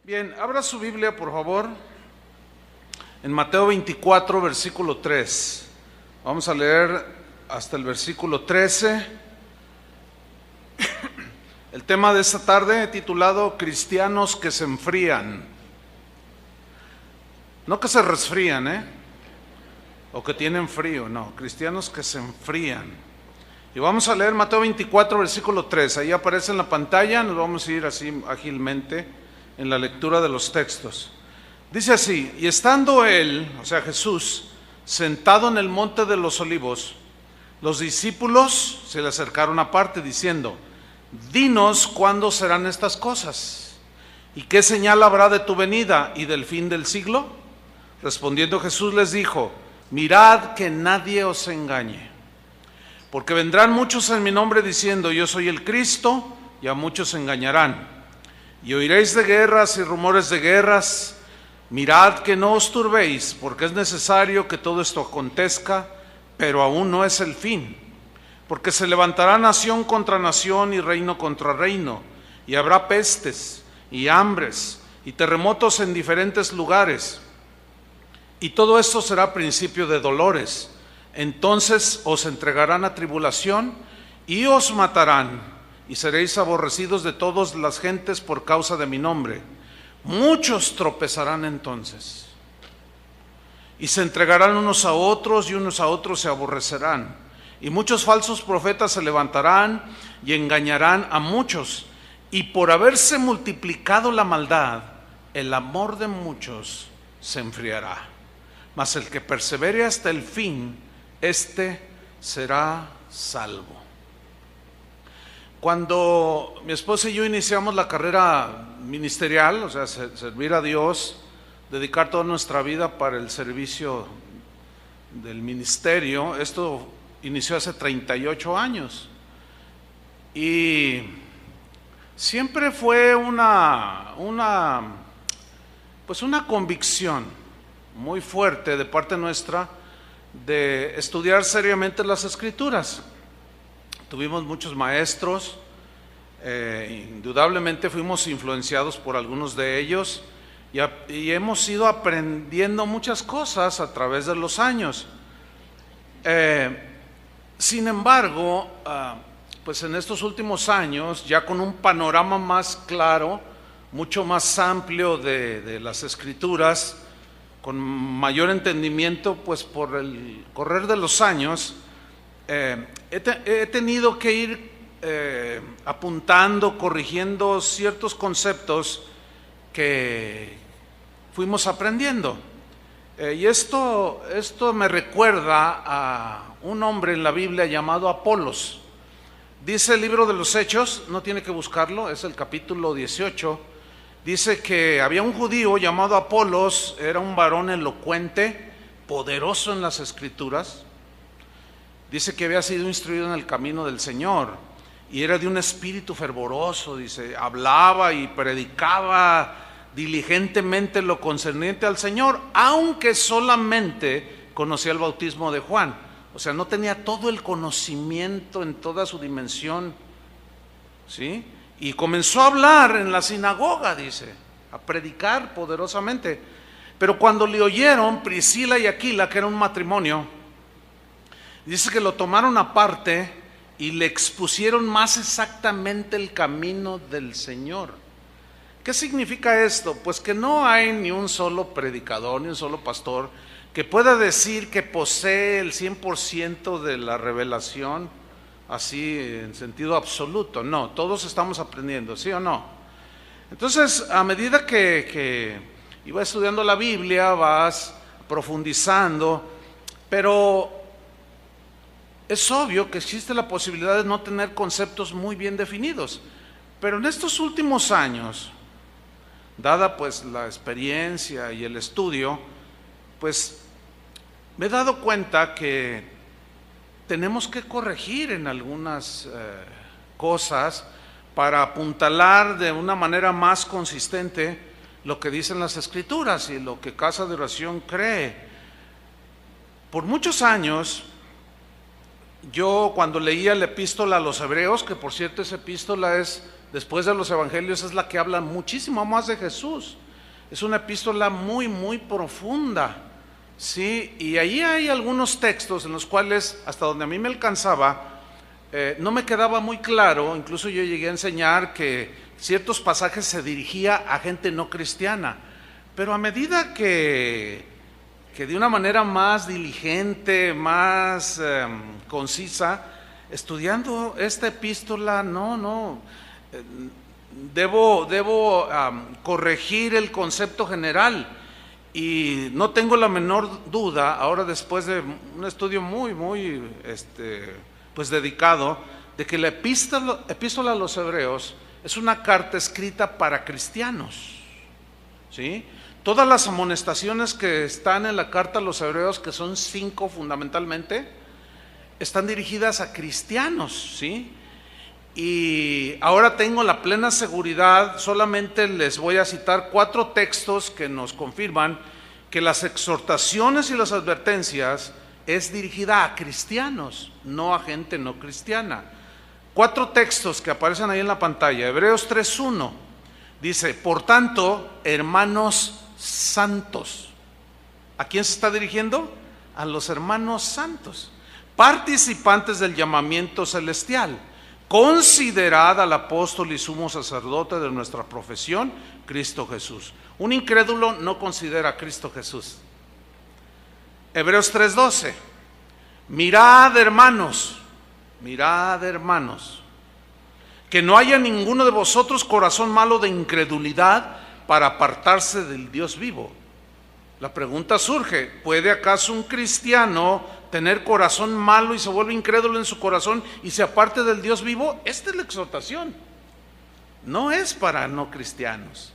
Bien, abra su Biblia, por favor, en Mateo 24, versículo 3. Vamos a leer hasta el versículo 13. El tema de esta tarde he titulado Cristianos que se enfrían. No que se resfrían, o que tienen frío, no, cristianos que se enfrían. Y vamos a leer Mateo 24, versículo 3. Ahí aparece en la pantalla, nos vamos a ir así ágilmente en la lectura de los textos. Dice así: y estando él, o sea Jesús, sentado en el monte de los olivos, los discípulos se le acercaron aparte diciendo: dinos cuándo serán estas cosas, y qué señal habrá de tu venida y del fin del siglo. Respondiendo Jesús les dijo: mirad que nadie os engañe, porque vendrán muchos en mi nombre diciendo: yo soy el Cristo, y a muchos engañarán. Y oiréis de guerras y rumores de guerras. Mirad que no os turbéis, porque es necesario que todo esto acontezca, pero aún no es el fin. Porque se levantará nación contra nación y reino contra reino, y habrá pestes y hambres y terremotos en diferentes lugares. Y todo esto será principio de dolores. Entonces os entregarán a tribulación y os matarán, y seréis aborrecidos de todas las gentes por causa de mi nombre. Muchos tropezarán entonces, y se entregarán unos a otros, y unos a otros se aborrecerán. Y muchos falsos profetas se levantarán y engañarán a muchos. Y por haberse multiplicado la maldad, el amor de muchos se enfriará. Mas el que persevere hasta el fin, éste será salvo. Cuando mi esposa y yo iniciamos la carrera ministerial, o sea, servir a Dios, dedicar toda nuestra vida para el servicio del ministerio, esto inició hace 38 años. Y siempre fue una convicción muy fuerte de parte nuestra de estudiar seriamente las Escrituras. Tuvimos muchos maestros, indudablemente fuimos influenciados por algunos de ellos y hemos ido aprendiendo muchas cosas a través de los años. Sin embargo, pues en estos últimos años, ya con un panorama más claro, mucho más amplio de las Escrituras, con mayor entendimiento, pues por el correr de los años, he tenido que ir apuntando, corrigiendo ciertos conceptos que fuimos aprendiendo. Y esto me recuerda a un hombre en la Biblia llamado Apolos. Dice el libro de los Hechos, no tiene que buscarlo, es el capítulo 18. Dice que había un judío llamado Apolos, era un varón elocuente, poderoso en las Escrituras. Dice que había sido instruido en el camino del Señor y era de un espíritu fervoroso. Dice, hablaba y predicaba diligentemente lo concerniente al Señor, aunque solamente conocía el bautismo de Juan. O sea, no tenía todo el conocimiento en toda su dimensión, ¿sí? Y comenzó a hablar en la sinagoga, dice, a predicar poderosamente. Pero cuando le oyeron Priscila y Aquila, que era un matrimonio, dice que lo tomaron aparte y le expusieron más exactamente el camino del Señor. ¿Qué significa esto? Pues que no hay ni un solo predicador, ni un solo pastor que pueda decir que posee el 100% de la revelación, así en sentido absoluto. No, todos estamos aprendiendo, ¿sí o no? Entonces, a medida que iba estudiando la Biblia, vas profundizando, pero es obvio que existe la posibilidad de no tener conceptos muy bien definidos. Pero en estos últimos años, dada pues la experiencia y el estudio, pues me he dado cuenta que tenemos que corregir en algunas cosas para apuntalar de una manera más consistente lo que dicen las Escrituras y lo que Casa de Oración cree. Por muchos años Yo cuando leía la epístola a los hebreos, que por cierto esa epístola es, después de los evangelios, es la que habla muchísimo más de Jesús. Es una epístola muy, muy profunda, ¿sí? Y ahí hay algunos textos en los cuales, hasta donde a mí me alcanzaba, no me quedaba muy claro. Incluso yo llegué a enseñar que ciertos pasajes se dirigía a gente no cristiana, pero a medida que de una manera más diligente, más concisa, estudiando esta epístola, debo corregir el concepto general, y no tengo la menor duda, ahora después de un estudio muy pues dedicado, de que la epístola a los hebreos es una carta escrita para cristianos, ¿sí? Todas las amonestaciones que están en la carta a los hebreos, que son 5 fundamentalmente, están dirigidas a cristianos, ¿sí? Y ahora tengo la plena seguridad, solamente les voy a citar 4 textos que nos confirman que las exhortaciones y las advertencias es dirigida a cristianos, no a gente no cristiana. 4 textos que aparecen ahí en la pantalla. Hebreos 3:1 dice: por tanto, hermanos santos. ¿A quién se está dirigiendo? A los hermanos santos, participantes del llamamiento celestial. Considerad al apóstol y sumo sacerdote de nuestra profesión, Cristo Jesús. Un incrédulo no considera a Cristo Jesús. Hebreos 3:12. Mirad, hermanos, que no haya ninguno de vosotros corazón malo de incredulidad para apartarse del Dios vivo. La pregunta surge: ¿puede acaso un cristiano tener corazón malo y se vuelve incrédulo en su corazón y se aparte del Dios vivo? Esta es la exhortación, no es para no cristianos.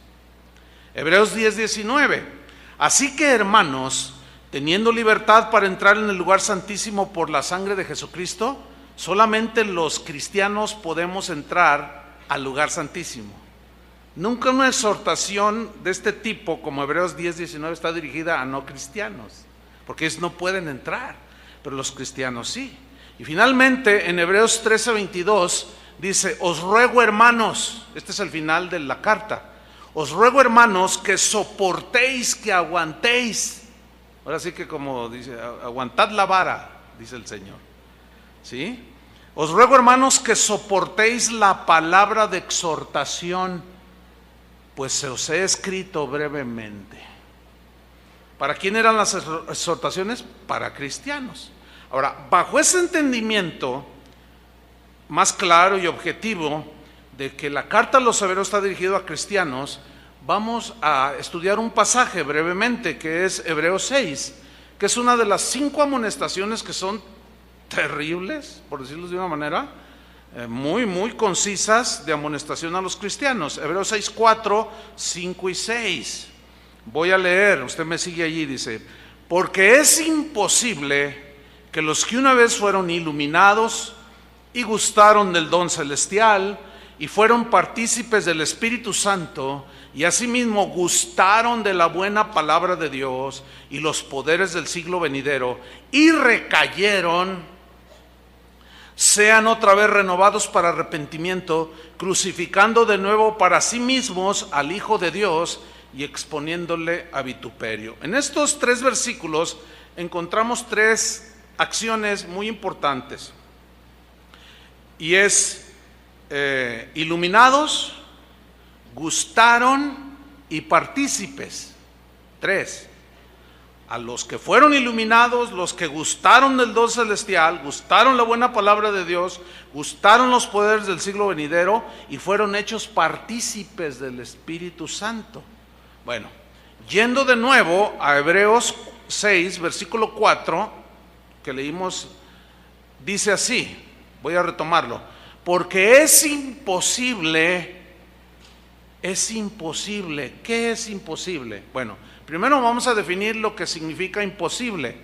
Hebreos 10:19. Así que, hermanos, teniendo libertad para entrar en el lugar santísimo por la sangre de Jesucristo, solamente los cristianos podemos entrar al lugar santísimo. Nunca una exhortación de este tipo como Hebreos 10:19 está dirigida a no cristianos, porque ellos no pueden entrar, pero los cristianos sí. Y finalmente en Hebreos 13:22 dice: os ruego, hermanos, este es el final de la carta, os ruego, hermanos, que soportéis, que aguantéis. Ahora sí que, como dice, aguantad la vara, dice el Señor, ¿sí? Os ruego, hermanos, que soportéis la palabra de exhortación, pues se os he escrito brevemente. ¿Para quién eran las exhortaciones? Para cristianos. Ahora, bajo ese entendimiento más claro y objetivo de que la carta a los hebreos está dirigida a cristianos, vamos a estudiar un pasaje brevemente, que es Hebreos 6, que es una de las 5 amonestaciones que son terribles, por decirlo de una manera, muy, muy concisas, de amonestación a los cristianos. Hebreos 6, 4, 5 y 6. Voy a leer, usted me sigue allí, dice: porque es imposible que los que una vez fueron iluminados y gustaron del don celestial y fueron partícipes del Espíritu Santo, y asimismo gustaron de la buena palabra de Dios y los poderes del siglo venidero, y recayeron, sean otra vez renovados para arrepentimiento, crucificando de nuevo para sí mismos al Hijo de Dios y exponiéndole a vituperio. En estos 3 versículos encontramos 3 acciones muy importantes, y es iluminados, gustaron y partícipes. 3. A los que fueron iluminados, los que gustaron del don celestial, gustaron la buena palabra de Dios, gustaron los poderes del siglo venidero y fueron hechos partícipes del Espíritu Santo. Bueno, yendo de nuevo a Hebreos 6, versículo 4, que leímos, dice así, voy a retomarlo: porque es imposible. ¿Qué es imposible? Bueno, primero vamos a definir lo que significa imposible.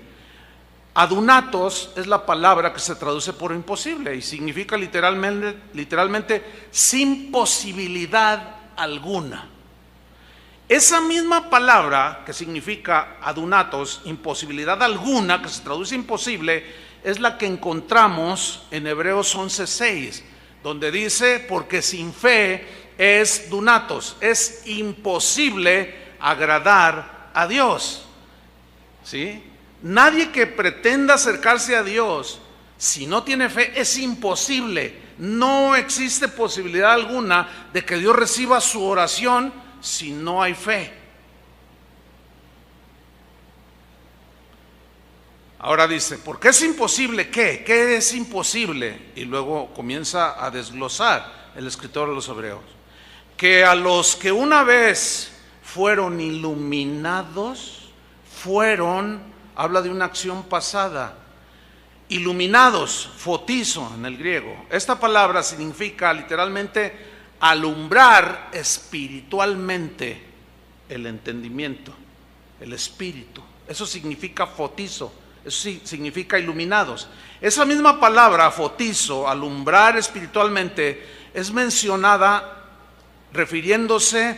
Adunatos es la palabra que se traduce por imposible y significa literalmente sin posibilidad alguna. Esa misma palabra que significa adunatos, imposibilidad alguna, que se traduce imposible, es la que encontramos en Hebreos 11:6, donde dice, porque sin fe es dunatos, es imposible agradar a Dios. ¿Sí? Nadie que pretenda acercarse a Dios, si no tiene fe, es imposible. No existe posibilidad alguna de que Dios reciba su oración si no hay fe. Ahora dice, ¿por qué es imposible? ¿Qué es imposible? Y luego comienza a desglosar el escritor de los Hebreos. Que a los que una vez fueron iluminados, habla de una acción pasada, iluminados, fotizo en el griego. Esta palabra significa literalmente alumbrar espiritualmente el entendimiento, el espíritu. Eso significa fotizo, eso sí, significa iluminados. Esa misma palabra, fotizo, alumbrar espiritualmente, es mencionada refiriéndose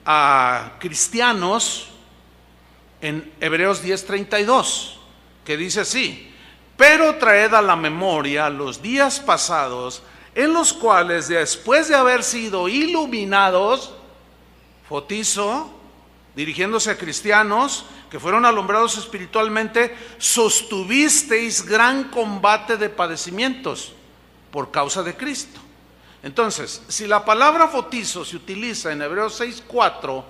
a cristianos en Hebreos 10:32, que dice así: pero traed a la memoria los días pasados, en los cuales después de haber sido iluminados, fotizo, dirigiéndose a cristianos que fueron alumbrados espiritualmente, sostuvisteis gran combate de padecimientos por causa de Cristo. Entonces, si la palabra fotizo se utiliza en Hebreos 6:4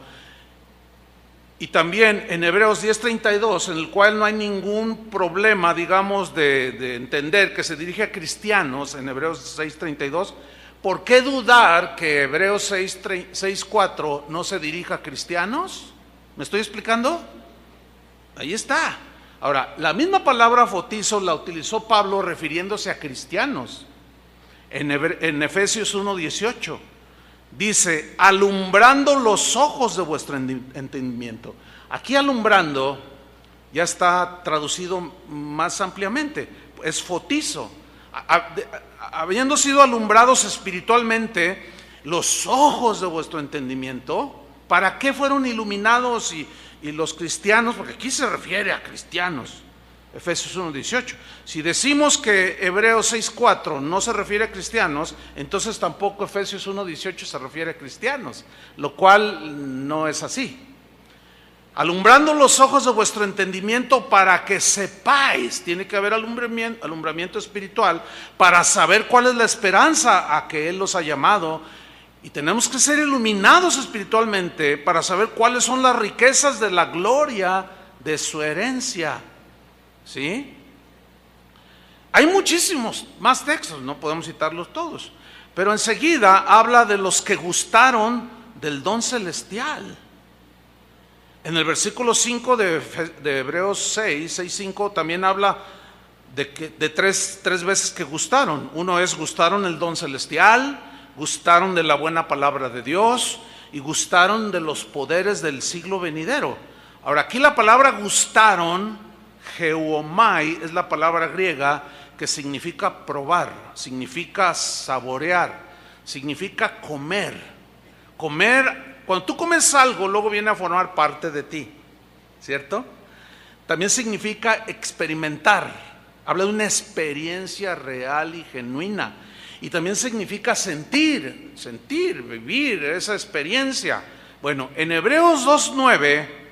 y también en Hebreos 10:32, en el cual no hay ningún problema, digamos, de entender que se dirige a cristianos en Hebreos 6:32, ¿por qué dudar que Hebreos 6:4 no se dirija a cristianos? ¿Me estoy explicando? Ahí está. Ahora, la misma palabra fotizo la utilizó Pablo refiriéndose a cristianos. En Efesios 1:18 dice, alumbrando los ojos de vuestro entendimiento. Aquí alumbrando ya está traducido más ampliamente, es fotizo. Habiendo sido alumbrados espiritualmente los ojos de vuestro entendimiento, ¿para qué fueron iluminados y los cristianos? Porque aquí se refiere a cristianos. Efesios 1:18. Si decimos que Hebreos 6:4 no se refiere a cristianos, entonces tampoco Efesios 1:18 se refiere a cristianos, lo cual no es así. Alumbrando los ojos de vuestro entendimiento para que sepáis, tiene que haber alumbramiento espiritual para saber cuál es la esperanza a que Él los ha llamado, y tenemos que ser iluminados espiritualmente para saber cuáles son las riquezas de la gloria de su herencia. ¿Sí? Hay muchísimos más textos, no podemos citarlos todos, pero enseguida habla de los que gustaron del don celestial. En el versículo 5 de Hebreos 6:5 también habla de tres veces que gustaron. Uno es gustaron el don celestial, gustaron de la buena palabra de Dios y gustaron de los poderes del siglo venidero. Ahora, aquí la palabra gustaron, geomai, es la palabra griega que significa probar, significa saborear, significa comer. Comer, cuando tú comes algo, luego viene a formar parte de ti, ¿cierto? También significa experimentar, habla de una experiencia real y genuina. Y también significa sentir, vivir esa experiencia. Bueno, en Hebreos 2:9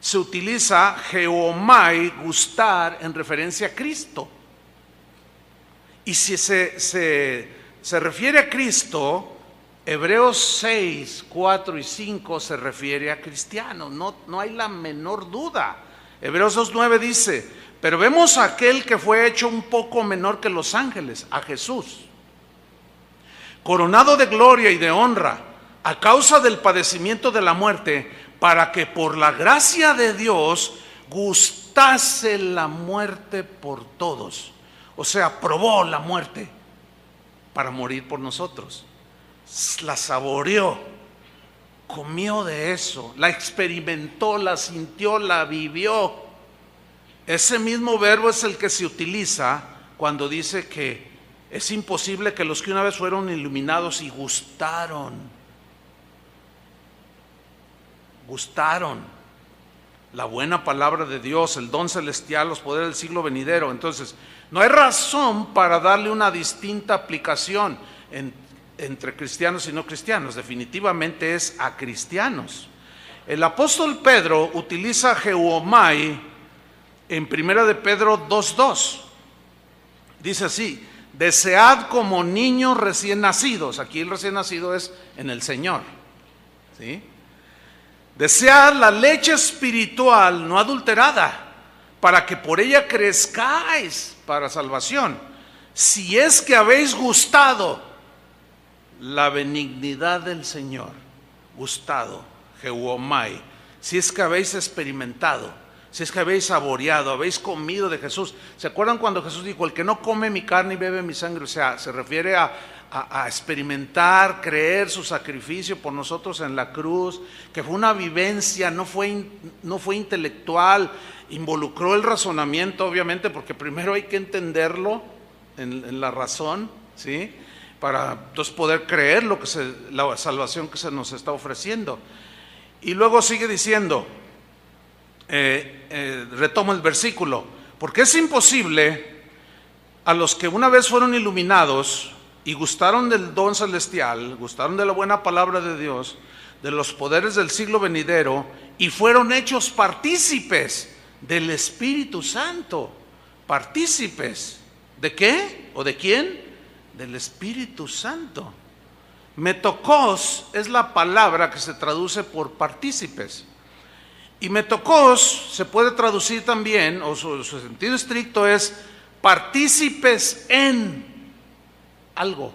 se utiliza geomai, gustar, en referencia a Cristo. Y si se refiere a Cristo, Hebreos 6:4 y 5 se refiere a cristianos, no hay la menor duda. Hebreos 2:9 dice, pero vemos a aquel que fue hecho un poco menor que los ángeles, a Jesús, coronado de gloria y de honra, a causa del padecimiento de la muerte, para que por la gracia de Dios gustase la muerte por todos. O sea, probó la muerte para morir por nosotros. La saboreó, comió de eso, la experimentó, la sintió, la vivió. Ese mismo verbo es el que se utiliza cuando dice que es imposible que los que una vez fueron iluminados y gustaron. la buena palabra de Dios, el don celestial, los poderes del siglo venidero. Entonces, no hay razón para darle una distinta aplicación entre cristianos y no cristianos. Definitivamente es a cristianos. El apóstol Pedro utiliza Geomai en 1 de Pedro 2:2. Dice así: desead como niños recién nacidos. Aquí el recién nacido es en el Señor, ¿sí? Desead la leche espiritual no adulterada, para que por ella crezcáis para salvación, si es que habéis gustado la benignidad del Señor. Gustado, Geomai, si es que habéis experimentado, si es que habéis saboreado, habéis comido de Jesús. ¿Se acuerdan cuando Jesús dijo: el que no come mi carne y bebe mi sangre? O sea, se refiere a experimentar, creer su sacrificio por nosotros en la cruz, que fue una vivencia, no fue intelectual, involucró el razonamiento, obviamente, porque primero hay que entenderlo en la razón, ¿sí? Para entonces poder creer la salvación que se nos está ofreciendo. Y luego sigue diciendo, retomo el versículo: porque es imposible a los que una vez fueron iluminados y gustaron del don celestial, gustaron de la buena palabra de Dios, de los poderes del siglo venidero, y fueron hechos partícipes del Espíritu Santo. ¿Partícipes de qué? ¿O de quién? Del Espíritu Santo. Metokos es la palabra que se traduce por partícipes. Y metokos se puede traducir también, o su sentido estricto es partícipes en algo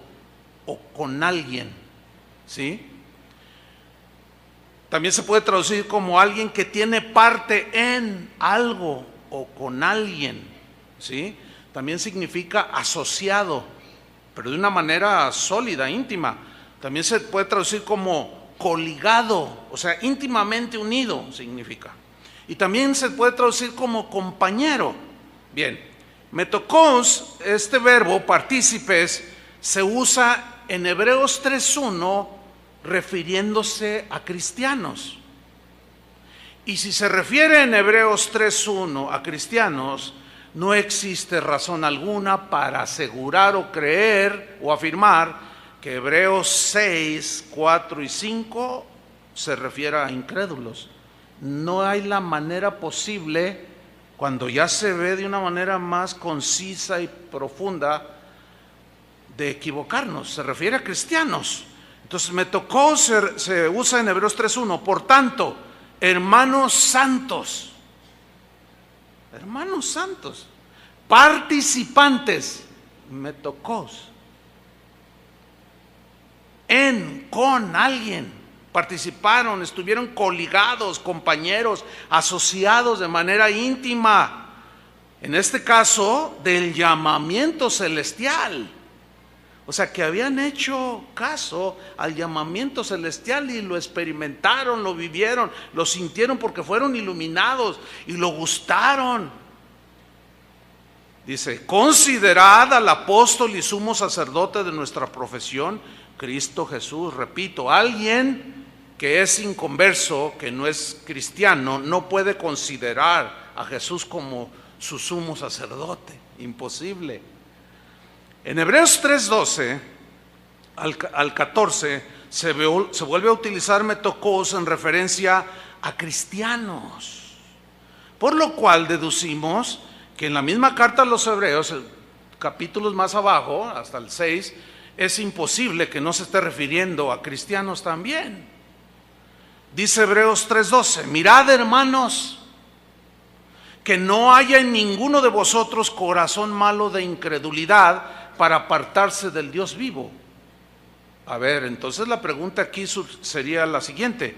o con alguien, ¿sí? También se puede traducir como alguien que tiene parte en algo o con alguien, ¿sí? También significa asociado, pero de una manera sólida, íntima. También se puede traducir como coligado, o sea, íntimamente unido significa. Y también se puede traducir como compañero. Bien, metokos, este verbo, partícipes, se usa en Hebreos 3:1 refiriéndose a cristianos. Y si se refiere en Hebreos 3:1 a cristianos, no existe razón alguna para asegurar o creer o afirmar que Hebreos 6, 4 y 5 se refiere a incrédulos. No hay la manera posible, cuando ya se ve de una manera más concisa y profunda, de equivocarnos. Se refiere a cristianos. Entonces metokos se usa en Hebreos 3:1. Por tanto, hermanos santos, participantes, metokos, con alguien, participaron, estuvieron coligados, compañeros, asociados de manera íntima, en este caso del llamamiento celestial. O sea, que habían hecho caso al llamamiento celestial y lo experimentaron, lo vivieron, lo sintieron porque fueron iluminados y lo gustaron. Dice: considerad al apóstol y sumo sacerdote de nuestra profesión, Cristo Jesús. Repito, alguien que es inconverso, que no es cristiano, no puede considerar a Jesús como su sumo sacerdote. Imposible. En Hebreos 3:12 al 14 se vuelve a utilizar metokos en referencia a cristianos, por lo cual deducimos que en la misma carta a los Hebreos, capítulos más abajo, hasta el 6, es imposible que no se esté refiriendo a cristianos también. Dice Hebreos 3:12: mirad, hermanos, que no haya en ninguno de vosotros corazón malo de incredulidad para apartarse del Dios vivo. A ver, entonces la pregunta aquí sería la siguiente: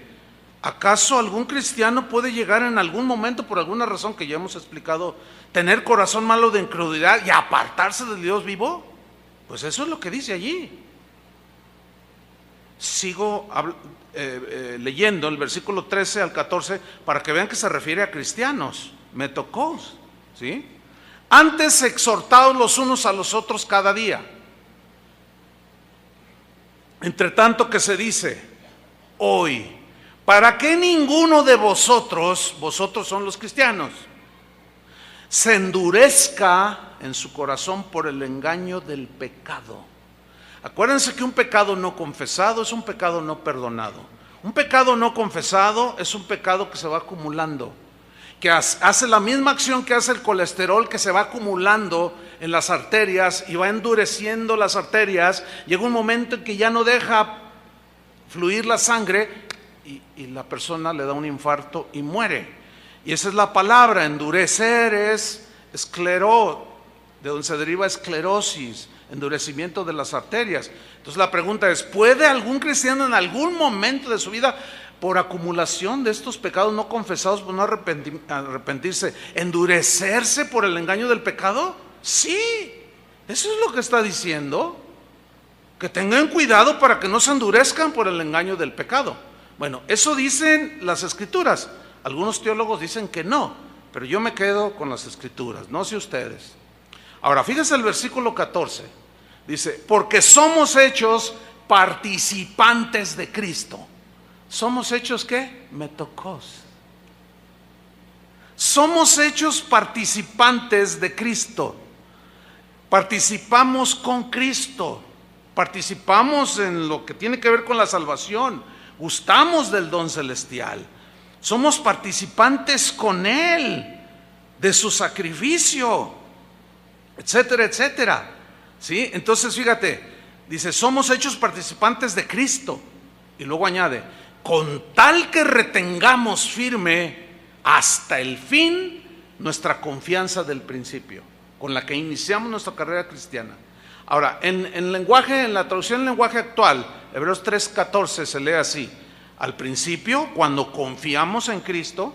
¿acaso algún cristiano puede llegar en algún momento, por alguna razón que ya hemos explicado, tener corazón malo de incredulidad y apartarse del Dios vivo? Pues eso es lo que dice allí. Sigo leyendo el versículo 13 al 14 para que vean que se refiere a cristianos, metokos, ¿sí? Antes exhortados los unos a los otros cada día, entre tanto que se dice hoy, para que ninguno de vosotros son los cristianos, se endurezca en su corazón por el engaño del pecado. Acuérdense que un pecado no confesado es un pecado no perdonado. Un pecado no confesado es un pecado que se va acumulando, que hace la misma acción que hace el colesterol, que se va acumulando en las arterias y va endureciendo las arterias. Llega un momento en que ya no deja fluir la sangre y la persona le da un infarto y muere. Y esa es la palabra, endurecer es escleró, de donde se deriva esclerosis, endurecimiento de las arterias. Entonces la pregunta es, ¿puede algún cristiano en algún momento de su vida, por acumulación de estos pecados no confesados, por no arrepentirse, endurecerse por el engaño del pecado? Sí, eso es lo que está diciendo, que tengan cuidado para que no se endurezcan por el engaño del pecado. Bueno, eso dicen las Escrituras. Algunos teólogos dicen que no, pero yo me quedo con las Escrituras, no sé ustedes. Ahora, fíjense el versículo 14, dice, porque somos hechos participantes de Cristo. ¿Somos hechos qué? Metocos. Somos hechos participantes de Cristo. Participamos con Cristo, participamos en lo que tiene que ver con la salvación, gustamos del don celestial, somos participantes con Él, de su sacrificio, etcétera, etcétera. ¿Sí? Entonces fíjate, dice, somos hechos participantes de Cristo, y luego añade, con tal que retengamos firme hasta el fin nuestra confianza del principio, con la que iniciamos nuestra carrera cristiana. Ahora, en la traducción en lenguaje actual, Hebreos 3:14 se lee así: al principio, cuando confiamos en Cristo,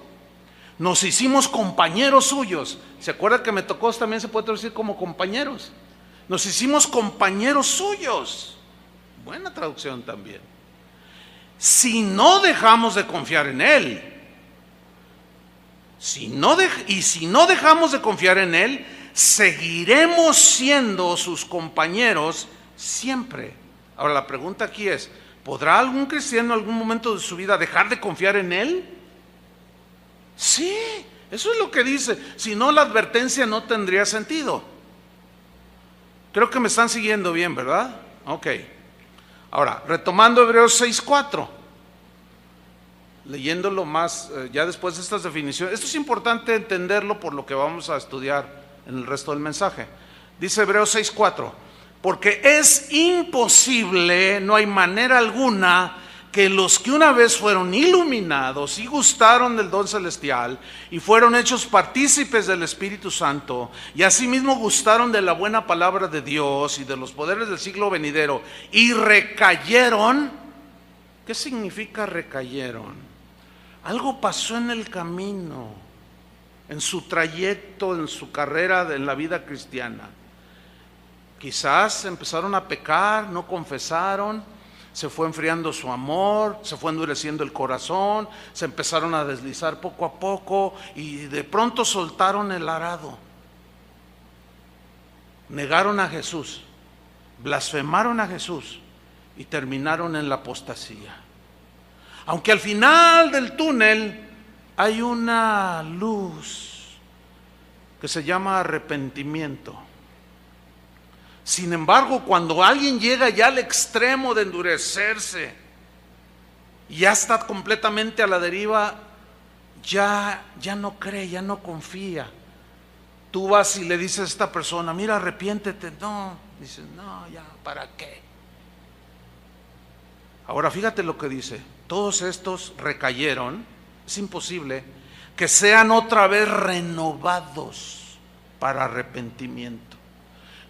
nos hicimos compañeros suyos. ¿Se acuerda que Metocos también se puede traducir como compañeros? Nos hicimos compañeros suyos. Buena traducción también. Si no dejamos de confiar en Él, si no dejamos de confiar en Él, seguiremos siendo sus compañeros siempre. Ahora la pregunta aquí es, ¿podrá algún cristiano en algún momento de su vida dejar de confiar en Él? Sí, eso es lo que dice. Si no, la advertencia no tendría sentido. Creo que me están siguiendo bien, ¿verdad? Ok. Ahora, retomando Hebreos 6:4, leyéndolo más, ya después de estas definiciones. Esto es importante entenderlo por lo que vamos a estudiar en el resto del mensaje. Dice Hebreos 6:4, porque es imposible, no hay manera alguna, que los que una vez fueron iluminados y gustaron del don celestial y fueron hechos partícipes del Espíritu Santo y asimismo gustaron de la buena palabra de Dios y de los poderes del siglo venidero y recayeron. ¿Qué significa recayeron? Algo pasó en el camino, en su trayecto, en su carrera, en la vida cristiana. Quizás empezaron a pecar, no confesaron, se fue enfriando su amor, se fue endureciendo el corazón, se empezaron a deslizar poco a poco y de pronto soltaron el arado. Negaron a Jesús, blasfemaron a Jesús y terminaron en la apostasía. Aunque al final del túnel hay una luz que se llama arrepentimiento. Sin embargo, cuando alguien llega ya al extremo de endurecerse y ya está completamente a la deriva, ya no cree, ya no confía. Tú vas y le dices a esta persona, mira, arrepiéntete. No, dices, no, ya, ¿para qué? Ahora fíjate lo que dice, todos estos recayeron, es imposible que sean otra vez renovados para arrepentimiento,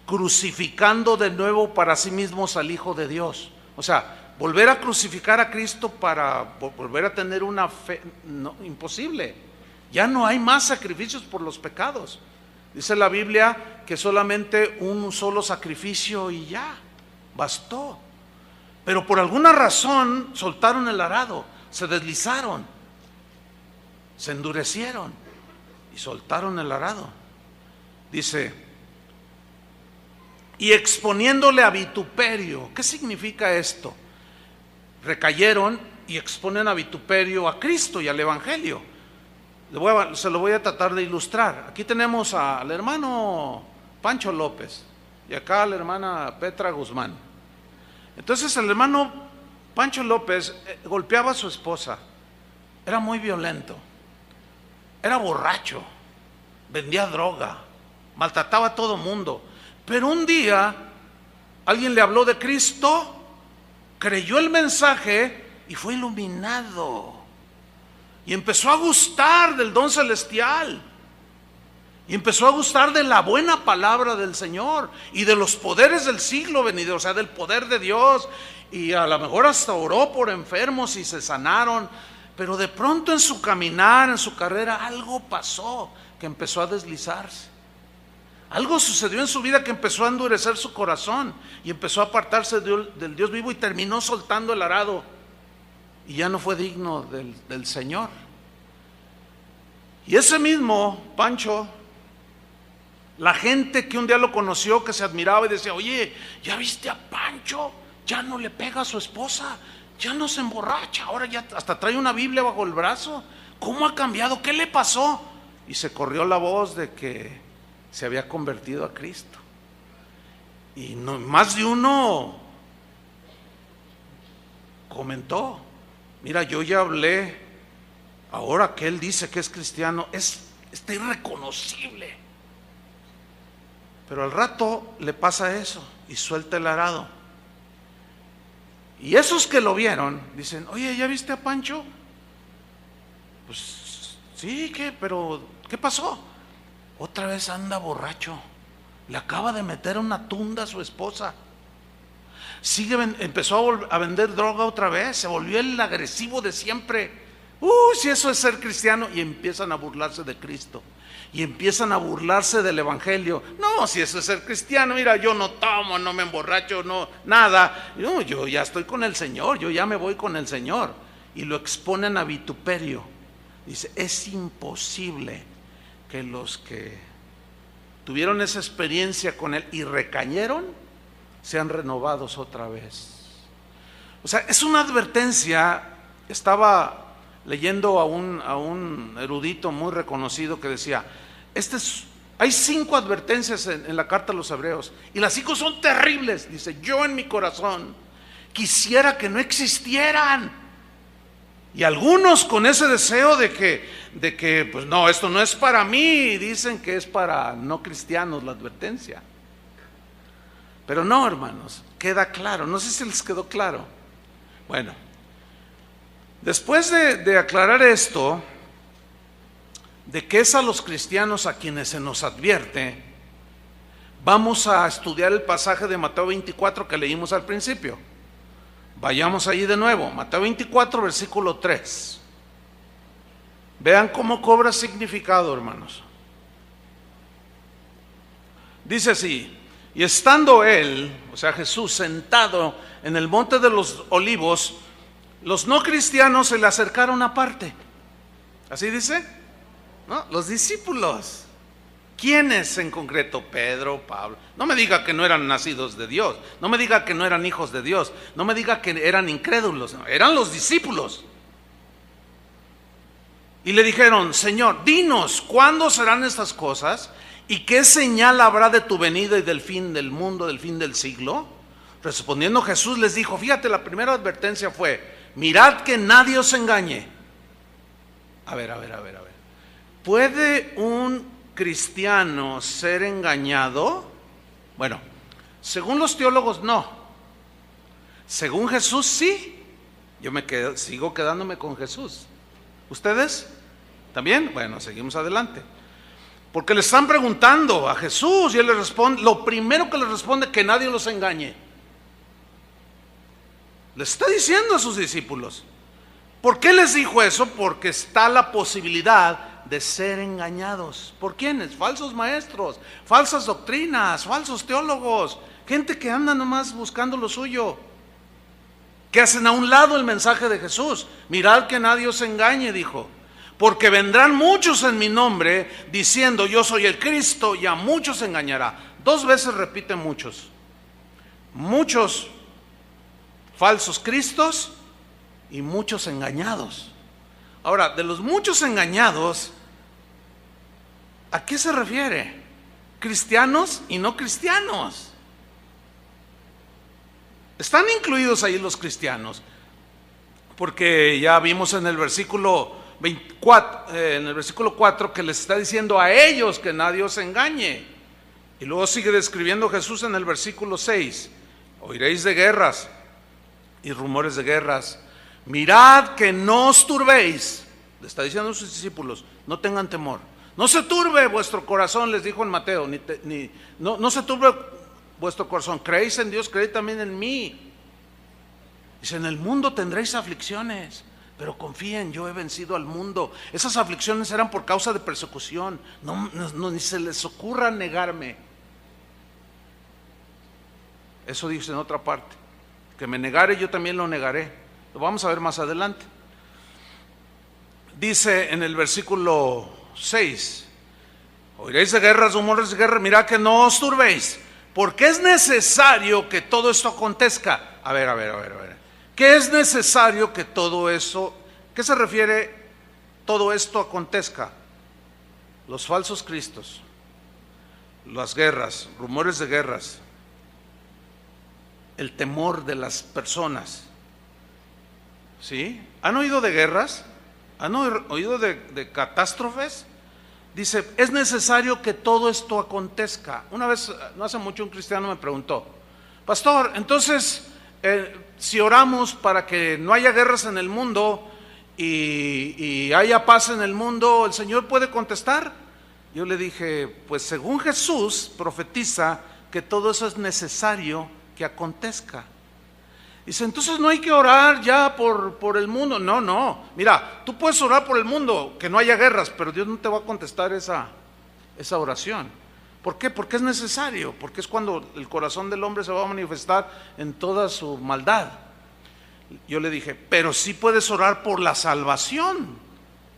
crucificando de nuevo para sí mismos al Hijo de Dios. O sea, volver a crucificar a Cristo para volver a tener una fe, no, imposible. Ya no hay más sacrificios por los pecados. Dice la Biblia que solamente un solo sacrificio y ya, bastó. Pero por alguna razón soltaron el arado, se deslizaron, se endurecieron y soltaron el arado. Dice, y exponiéndole a vituperio. ¿Qué significa esto? Recayeron y exponen a vituperio a Cristo y al Evangelio. Se lo voy a tratar de ilustrar. Aquí tenemos al hermano Pancho López y acá a la hermana Petra Guzmán. Entonces el hermano Pancho López golpeaba a su esposa, era muy violento, era borracho, vendía droga, maltrataba a todo mundo. Pero un día alguien le habló de Cristo, creyó el mensaje y fue iluminado. Y empezó a gustar del don celestial. Y empezó a gustar de la buena palabra del Señor y de los poderes del siglo venidero, o sea, del poder de Dios. Y a lo mejor hasta oró por enfermos y se sanaron. Pero de pronto en su caminar, en su carrera, algo pasó que empezó a deslizarse. Algo sucedió en su vida que empezó a endurecer su corazón y empezó a apartarse del Dios vivo y terminó soltando el arado y ya no fue digno del Señor. Y ese mismo Pancho, la gente que un día lo conoció, que se admiraba y decía: oye, ¿ya viste a Pancho? Ya no le pega a su esposa, ya no se emborracha, ahora ya hasta trae una Biblia bajo el brazo. ¿Cómo ha cambiado? ¿Qué le pasó? Y se corrió la voz de que se había convertido a Cristo. Y no, más de uno comentó: mira, yo ya hablé, ahora que él dice que es cristiano, está irreconocible. Pero al rato le pasa eso y suelta el arado. Y esos que lo vieron dicen: oye, ¿ya viste a Pancho? Pues sí, pero ¿qué pasó? Otra vez anda borracho, le acaba de meter una tunda a su esposa, empezó a vender droga otra vez, se volvió el agresivo de siempre. Si eso es ser cristiano. Y empiezan a burlarse de Cristo y empiezan a burlarse del Evangelio. No, si eso es ser cristiano, mira, yo no tomo, no me emborracho, no, nada. Yo ya estoy con el Señor, yo ya me voy con el Señor. Y lo exponen a vituperio. Dice: es imposible que los que tuvieron esa experiencia con él y recayeron sean renovados otra vez. O sea, es una advertencia. Estaba leyendo a un erudito muy reconocido que decía: hay 5 advertencias en la carta a los Hebreos y las 5 son terribles. Dice: yo en mi corazón quisiera que no existieran. Y algunos con ese deseo de que pues no, esto no es para mí, dicen que es para no cristianos la advertencia. Pero no, hermanos, queda claro. No sé si les quedó claro. Bueno, después de aclarar esto, de que es a los cristianos a quienes se nos advierte, vamos a estudiar el pasaje de Mateo 24 que leímos al principio. Vayamos allí de nuevo, Mateo 24, versículo 3. Vean cómo cobra significado, hermanos. Dice así: y estando él, o sea Jesús, sentado en el monte de los olivos, los no cristianos se le acercaron aparte. ¿Así dice? ¿No? Los discípulos. ¿Quiénes en concreto? Pedro, Pablo. No me diga que no eran nacidos de Dios, no me diga que no eran hijos de Dios, no me diga que eran incrédulos, no, eran los discípulos. Y le dijeron: Señor, dinos, ¿cuándo serán estas cosas? ¿Y qué señal habrá de tu venida y del fin del mundo, del fin del siglo? Respondiendo Jesús les dijo, fíjate, la primera advertencia fue: mirad que nadie os engañe. A ver. ¿Puede un cristiano ser engañado? Bueno, según los teólogos no. Según Jesús sí. Yo sigo quedándome con Jesús. ¿Ustedes? ¿También? Bueno, seguimos adelante. Porque le están preguntando a Jesús y él les responde, lo primero que les responde, que nadie los engañe. Les está diciendo a sus discípulos. ¿Por qué les dijo eso? Porque está la posibilidad de ser engañados. ¿Por quiénes? Falsos maestros, falsas doctrinas, falsos teólogos, gente que anda nomás buscando lo suyo, que hacen a un lado el mensaje de Jesús. Mirad que nadie os engañe, dijo, porque vendrán muchos en mi nombre diciendo yo soy el Cristo, y a muchos engañará. 2 veces repite muchos falsos cristos y muchos engañados. Ahora, de los muchos engañados, ¿a qué se refiere? Cristianos y no cristianos. Están incluidos ahí los cristianos, porque ya vimos en el versículo 24, en el versículo 4, que les está diciendo a ellos que nadie os engañe. Y luego sigue describiendo Jesús en el versículo 6: oiréis de guerras y rumores de guerras. Mirad que no os turbéis. Le está diciendo a sus discípulos: no tengan temor. No se turbe vuestro corazón, les dijo en Mateo. No se turbe vuestro corazón. Creéis en Dios, creéis también en mí. Dice: en el mundo tendréis aflicciones, pero confíen, yo he vencido al mundo. Esas aflicciones eran por causa de persecución. Ni se les ocurra negarme. Eso dice en otra parte: que me negare, yo también lo negaré. Lo vamos a ver más adelante. Dice en el versículo 6: oiréis de guerras, rumores de guerra, mirad que no os turbéis, porque es necesario que todo esto acontezca. A ver. ¿Qué es necesario que todo eso? ¿Qué se refiere todo esto acontezca? Los falsos cristos, las guerras, rumores de guerras, el temor de las personas. ¿Sí? ¿Han oído de guerras? ¿Han oído de catástrofes? Dice: es necesario que todo esto acontezca. Una vez, no hace mucho, un cristiano me preguntó: pastor, entonces, si oramos para que no haya guerras en el mundo y haya paz en el mundo, ¿el Señor puede contestar? Yo le dije: pues según Jesús profetiza que todo eso es necesario que acontezca. Dice: entonces no hay que orar ya por el mundo. No, mira, tú puedes orar por el mundo, que no haya guerras, pero Dios no te va a contestar esa oración. ¿Por qué? Porque es necesario, porque es cuando el corazón del hombre se va a manifestar en toda su maldad. Yo le dije: pero sí puedes orar por la salvación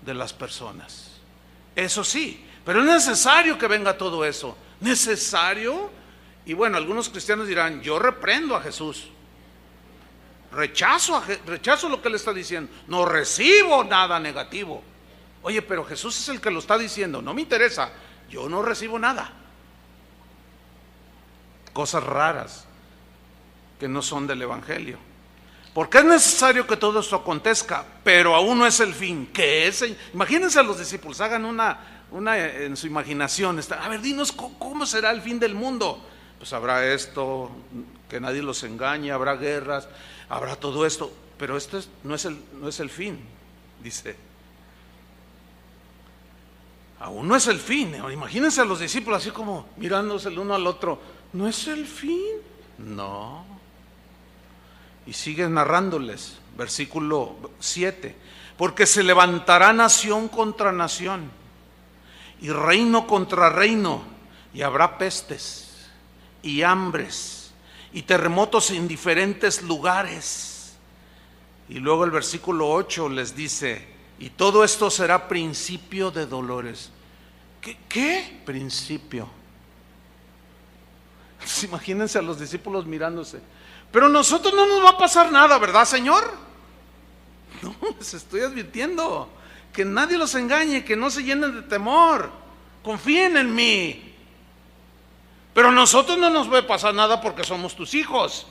de las personas. Eso sí, pero es necesario que venga todo eso. ¿Necesario? Y bueno, algunos cristianos dirán: yo reprendo a Jesús. Rechazo lo que le está diciendo. No recibo nada negativo. Oye, pero Jesús es el que lo está diciendo. No me interesa. Yo no recibo nada. Cosas raras que no son del Evangelio. Porque es necesario que todo esto acontezca, pero aún no es el fin. ¿Qué es? Imagínense a los discípulos, hagan una en su imaginación. A ver, dinos cómo será el fin del mundo. Pues habrá esto, que nadie los engañe, habrá guerras, habrá todo esto, pero esto no es el fin, dice. Aún no es el fin. Imagínense a los discípulos así como mirándose el uno al otro. ¿No es el fin? No. Y sigue narrándoles, versículo 7: porque se levantará nación contra nación y reino contra reino, y habrá pestes y hambres y terremotos en diferentes lugares. Y luego el versículo 8 les dice: y todo esto será principio de dolores. ¿Qué? Principio. Pues imagínense a los discípulos mirándose: pero a nosotros no nos va a pasar nada, ¿verdad, Señor? No, les estoy advirtiendo que nadie los engañe, que no se llenen de temor. Confíen en mí. Pero a nosotros no nos va a pasar nada porque somos tus hijos.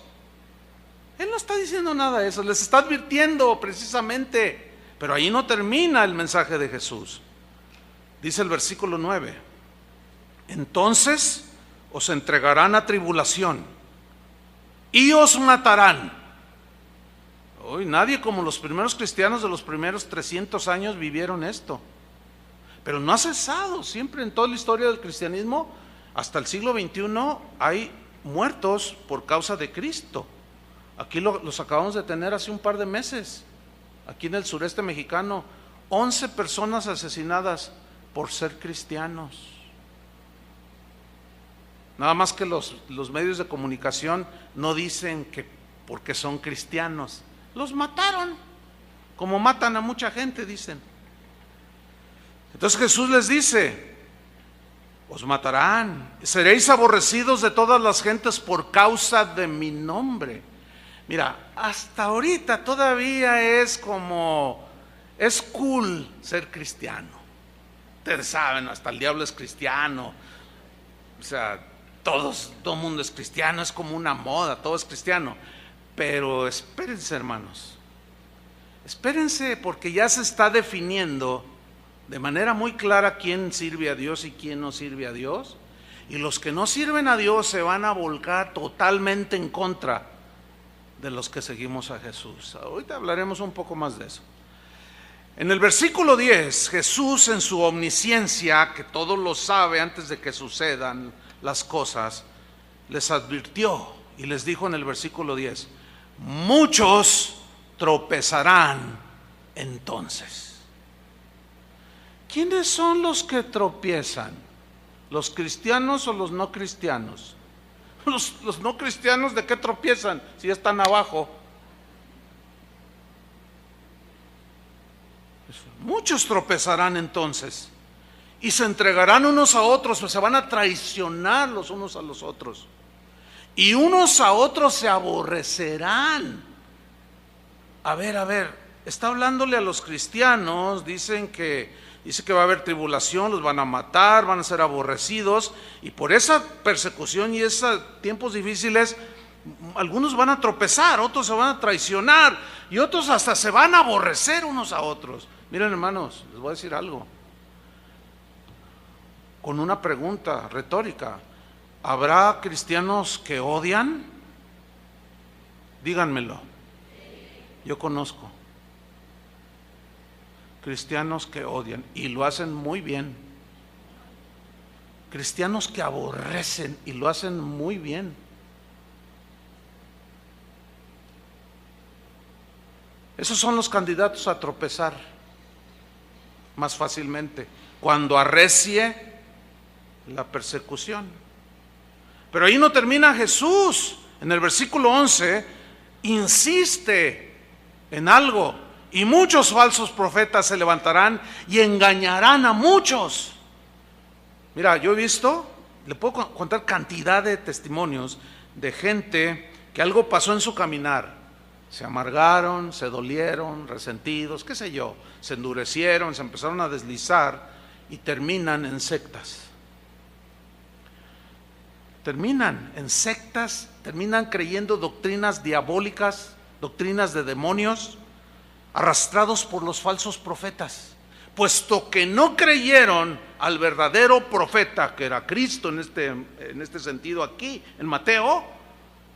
Él no está diciendo nada de eso, les está advirtiendo precisamente. Pero ahí no termina el mensaje de Jesús. Dice el versículo 9: entonces os entregarán a tribulación y os matarán. Hoy nadie como los primeros cristianos de los primeros 300 años vivieron esto. Pero no ha cesado, siempre en toda la historia del cristianismo, hasta el siglo XXI, hay muertos por causa de Cristo. Aquí los acabamos de tener hace un par de meses, aquí en el sureste mexicano, 11 personas asesinadas por ser cristianos. Nada más que los medios de comunicación no dicen que porque son cristianos. Los mataron, como matan a mucha gente, dicen. Entonces Jesús les dice: os matarán, seréis aborrecidos de todas las gentes por causa de mi nombre. Mira, hasta ahorita todavía es cool ser cristiano. Ustedes saben, hasta el diablo es cristiano. O sea, todo el mundo es cristiano, es como una moda, todo es cristiano. Pero espérense, hermanos. Espérense, porque ya se está definiendo de manera muy clara quién sirve a Dios y quién no sirve a Dios. Y los que no sirven a Dios se van a volcar totalmente en contra de los que seguimos a Jesús. Ahorita hablaremos un poco más de eso. En el versículo 10, Jesús, en su omnisciencia, que todo lo sabe antes de que sucedan las cosas, les advirtió y les dijo en el versículo 10: muchos tropezarán entonces. ¿Quiénes son los que tropiezan? ¿Los cristianos o los no cristianos? Los no cristianos, ¿de qué tropiezan si ya están abajo? Muchos tropezarán entonces y se entregarán unos a otros, pues se van a traicionar los unos a los otros, y unos a otros se aborrecerán. A ver, está hablándole a los cristianos. Dice que va a haber tribulación, los van a matar, van a ser aborrecidos, y por esa persecución y esos tiempos difíciles, algunos van a tropezar, otros se van a traicionar, y otros hasta se van a aborrecer unos a otros. Miren, hermanos, les voy a decir algo, con una pregunta retórica: ¿habrá cristianos que odian? Díganmelo. Yo conozco cristianos que odian y lo hacen muy bien. Cristianos que aborrecen y lo hacen muy bien. Esos son los candidatos a tropezar más fácilmente cuando arrecie la persecución. Pero ahí no termina Jesús. En el versículo 11 insiste en algo: y muchos falsos profetas se levantarán y engañarán a muchos. Mira, yo he visto, le puedo contar cantidad de testimonios de gente que algo pasó en su caminar. Se amargaron, se dolieron, resentidos, qué sé yo, se endurecieron, se empezaron a deslizar y terminan en sectas. Terminan en sectas, terminan creyendo doctrinas diabólicas, doctrinas de demonios, arrastrados por los falsos profetas, puesto que no creyeron al verdadero profeta, que era Cristo en este sentido aquí, en Mateo.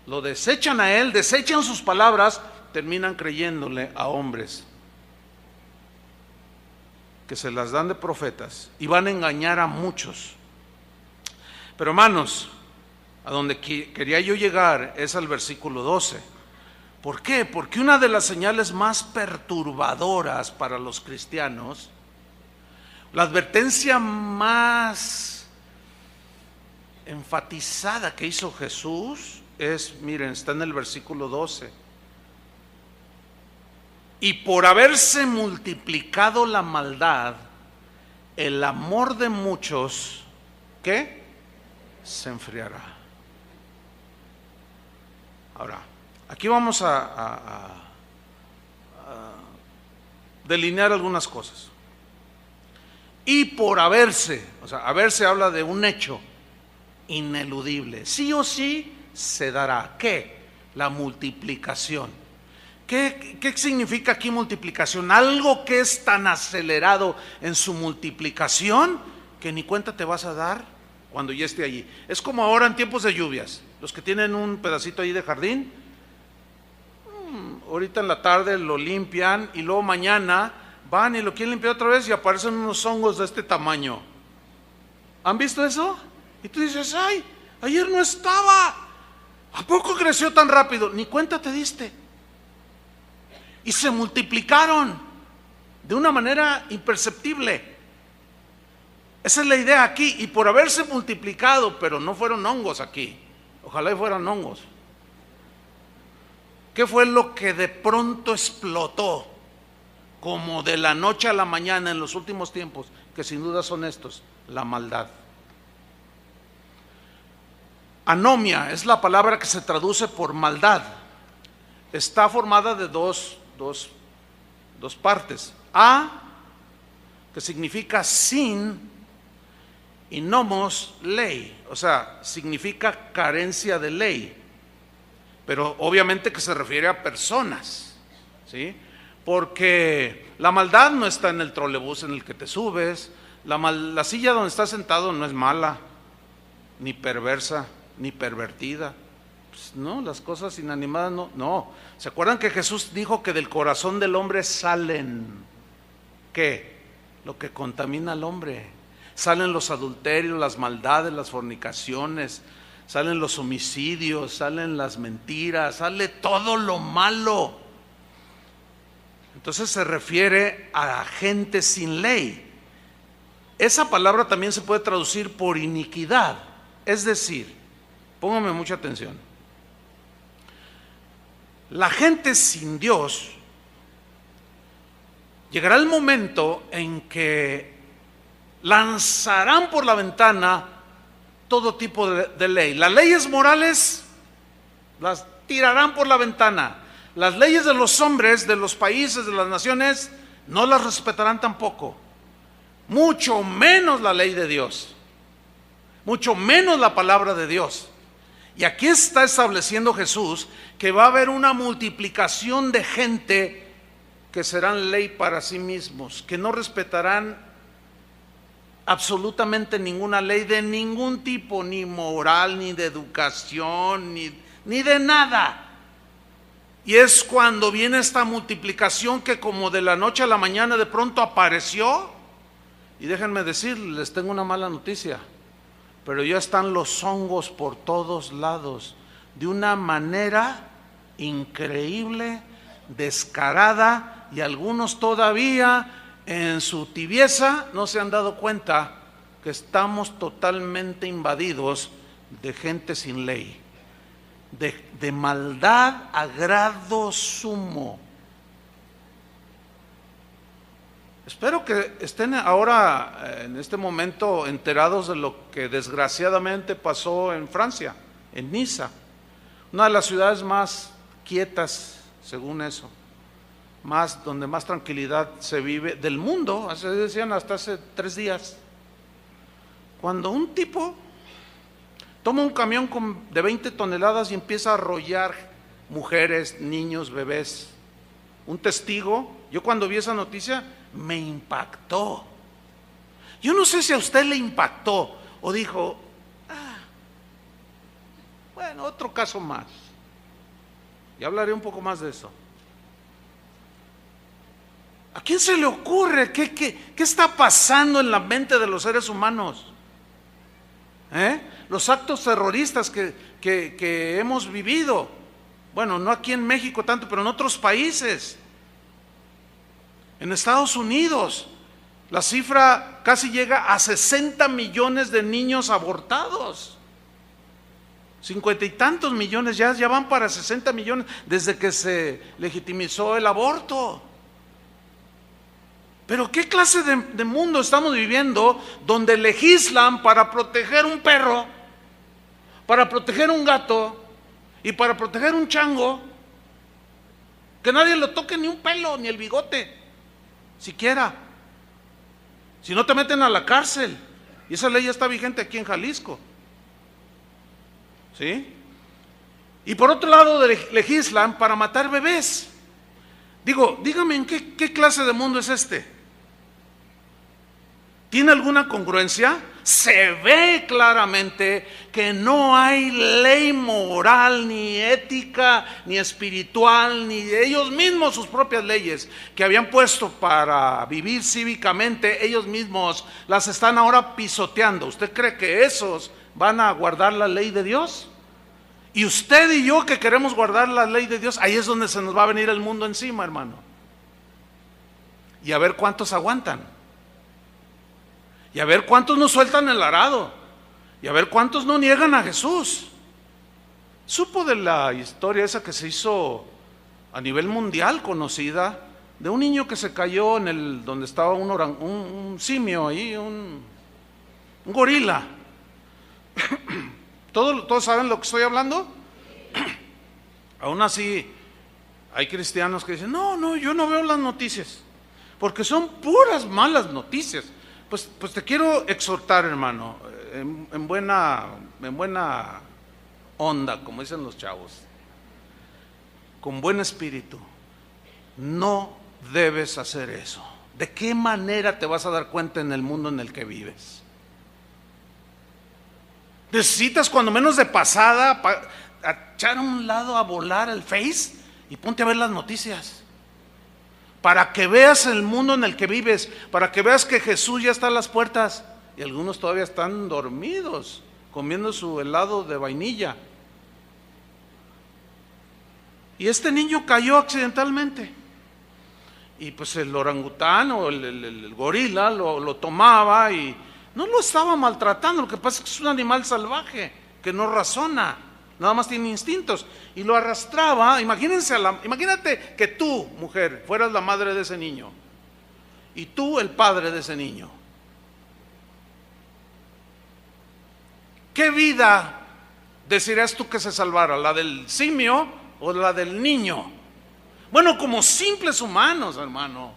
Lo desechan a él, desechan sus palabras, terminan creyéndole a hombres que se las dan de profetas y van a engañar a muchos. Pero hermanos, a donde quería yo llegar es al versículo 12. ¿Por qué? Porque una de las señales más perturbadoras para los cristianos, la advertencia más enfatizada que hizo Jesús es, miren, está en el versículo 12: y por haberse multiplicado la maldad, el amor de muchos, ¿qué? Se enfriará. Ahora, aquí vamos a delinear algunas cosas. Y por haberse, o sea, haberse habla de un hecho ineludible, sí o sí se dará. ¿Qué? La multiplicación. ¿Qué significa aquí multiplicación? Algo que es tan acelerado en su multiplicación que ni cuenta te vas a dar cuando ya esté allí. Es como ahora en tiempos de lluvias. Los que tienen un pedacito ahí de jardín, ahorita en la tarde lo limpian y luego mañana van y lo quieren limpiar otra vez y aparecen unos hongos de este tamaño. ¿Han visto eso? Y tú dices, ay, ayer no estaba. ¿A poco creció tan rápido? Ni cuenta te diste. Y se multiplicaron de una manera imperceptible. Esa es la idea aquí. Y por haberse multiplicado, pero no fueron hongos aquí. Ojalá y fueran hongos. ¿Qué fue lo que de pronto explotó? Como de la noche a la mañana en los últimos tiempos, que sin duda son estos: la maldad. Anomia es la palabra que se traduce por maldad. está formada de dos partes. A, que significa sin, y nomos, ley, o sea, significa carencia de ley, pero obviamente que se refiere a personas, ¿sí? Porque la maldad no está en el trolebús en el que te subes, la silla donde estás sentado no es mala, ni perversa, ni pervertida. Pues no, las cosas inanimadas no. ¿Se acuerdan que Jesús dijo que del corazón del hombre salen, ¿qué? Lo que contamina al hombre. Salen los adulterios, las maldades, las fornicaciones, salen los homicidios, salen las mentiras, sale todo lo malo. Entonces se refiere a gente sin ley. Esa palabra también se puede traducir por iniquidad. Es decir, pónganme mucha atención, la gente sin Dios, llegará el momento en que lanzarán por la ventana todo tipo de ley. Las leyes morales las tirarán por la ventana. Las leyes de los hombres, de los países, de las naciones, no las respetarán tampoco. Mucho menos la ley de Dios, mucho menos la palabra de Dios. Y aquí está estableciendo Jesús que va a haber una multiplicación de gente que serán ley para sí mismos, que no respetarán absolutamente ninguna ley de ningún tipo, ni moral, ni de educación, ni de nada. Y es cuando viene esta multiplicación que como de la noche a la mañana de pronto apareció. Y déjenme decirles, les tengo una mala noticia, pero ya están los hongos por todos lados, de una manera increíble, descarada, y algunos todavía en su tibieza no se han dado cuenta que estamos totalmente invadidos de gente sin ley, de maldad a grado sumo. Espero que estén ahora en este momento enterados de lo que desgraciadamente pasó en Francia, en Niza, una de las ciudades más quietas, según eso, donde más tranquilidad se vive del mundo, así decían hasta hace 3 días, cuando un tipo toma un camión de 20 toneladas y empieza a arrollar mujeres, niños, bebés. Un testigo, yo cuando vi esa noticia me impactó. Yo no sé si a usted le impactó o dijo, bueno, otro caso más. Y hablaré un poco más de eso. ¿A quién se le ocurre? ¿Qué está pasando en la mente de los seres humanos? Los actos terroristas que hemos vivido, bueno, no aquí en México tanto, pero en otros países. En Estados Unidos, la cifra casi llega a 60 millones de niños abortados. 50 y tantos millones, ya van para 60 millones desde que se legitimizó el aborto. Pero ¿qué clase de mundo estamos viviendo donde legislan para proteger un perro, para proteger un gato y para proteger un chango? Que nadie le toque ni un pelo, ni el bigote, siquiera. Si no te meten a la cárcel. Y esa ley ya está vigente aquí en Jalisco. ¿Sí? Y por otro lado legislan para matar bebés. Dígame, ¿en qué clase de mundo es este? ¿Tiene alguna congruencia? Se ve claramente que no hay ley moral, ni ética, ni espiritual, ni de ellos mismos sus propias leyes que habían puesto para vivir cívicamente, ellos mismos las están ahora pisoteando. ¿Usted cree que esos van a guardar la ley de Dios? Y usted y yo que queremos guardar la ley de Dios, ahí es donde se nos va a venir el mundo encima, hermano. Y a ver cuántos aguantan. Y a ver cuántos no sueltan el arado. Y a ver cuántos no niegan a Jesús. Supo de la historia esa que se hizo a nivel mundial conocida, de un niño que se cayó en donde estaba un simio ahí, un gorila. ¿Todos saben lo que estoy hablando? Aún así, Hay cristianos que dicen, no, yo no veo las noticias, porque son puras malas noticias. Pues te quiero exhortar, hermano, en buena onda, como dicen los chavos, con buen espíritu. No debes hacer eso. ¿De qué manera te vas a dar cuenta en el mundo en el que vives? Necesitas cuando menos de pasada echar a un lado a volar el Face y ponte a ver las noticias, para que veas el mundo en el que vives, para que veas que Jesús ya está a las puertas y algunos todavía están dormidos comiendo su helado de vainilla. Y este niño cayó accidentalmente y pues el orangután o el gorila lo tomaba y no lo estaba maltratando. Lo que pasa es que es un animal salvaje que no razona, nada más tiene instintos, y lo arrastraba. Imagínate que tú, mujer, fueras la madre de ese niño y tú el padre de ese niño. ¿Qué vida desearías tú que se salvara? ¿La del simio o la del niño? Bueno, como simples humanos, hermano.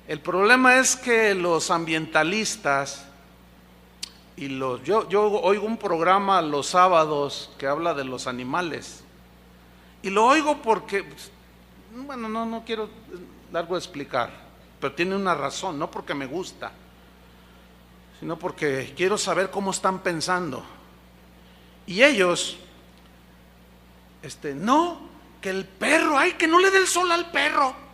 El problema es que los ambientalistas y yo oigo un programa los sábados que habla de los animales, y lo oigo porque, bueno, no quiero largo explicar, pero tiene una razón, no porque me gusta, sino porque quiero saber cómo están pensando. Y ellos, no, que el perro, ay, que no le dé el sol al perro,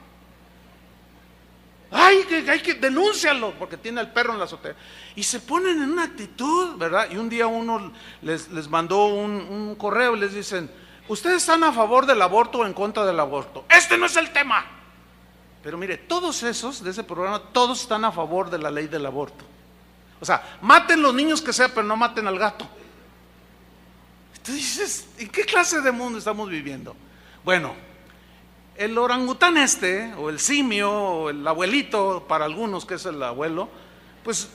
ay, que hay que denúncialo porque tiene al perro en la azotea. Y se ponen en una actitud, ¿verdad? Y un día uno les mandó un correo y les dicen, ¿ustedes están a favor del aborto o en contra del aborto? Este no es el tema. Pero mire, todos esos de ese programa, todos están a favor de la ley del aborto. O sea, maten los niños que sea, pero no maten al gato. Tú dices, ¿en qué clase de mundo estamos viviendo? Bueno, el orangután o el simio, o el abuelito, para algunos que es el abuelo, pues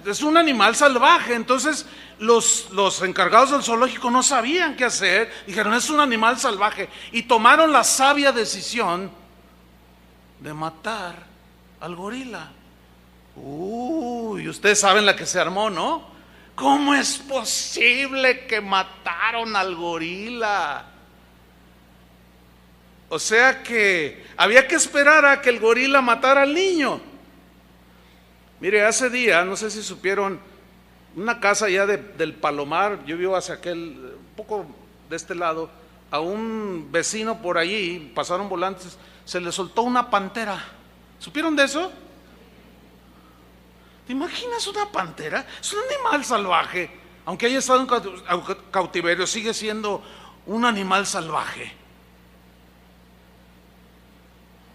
es un animal salvaje. Entonces los encargados del zoológico no sabían qué hacer, dijeron, es un animal salvaje, y tomaron la sabia decisión de matar al gorila. Y ustedes saben la que se armó, ¿no? ¿Cómo es posible que mataron al gorila? O sea que había que esperar a que el gorila matara al niño. Mire, hace día, no sé si supieron, una casa allá del Palomar, yo vivo hacia un poco de este lado, a un vecino por allí, pasaron volantes, se le soltó una pantera. ¿Supieron de eso? ¿Te imaginas una pantera? Es un animal salvaje, aunque haya estado en cautiverio, sigue siendo un animal salvaje.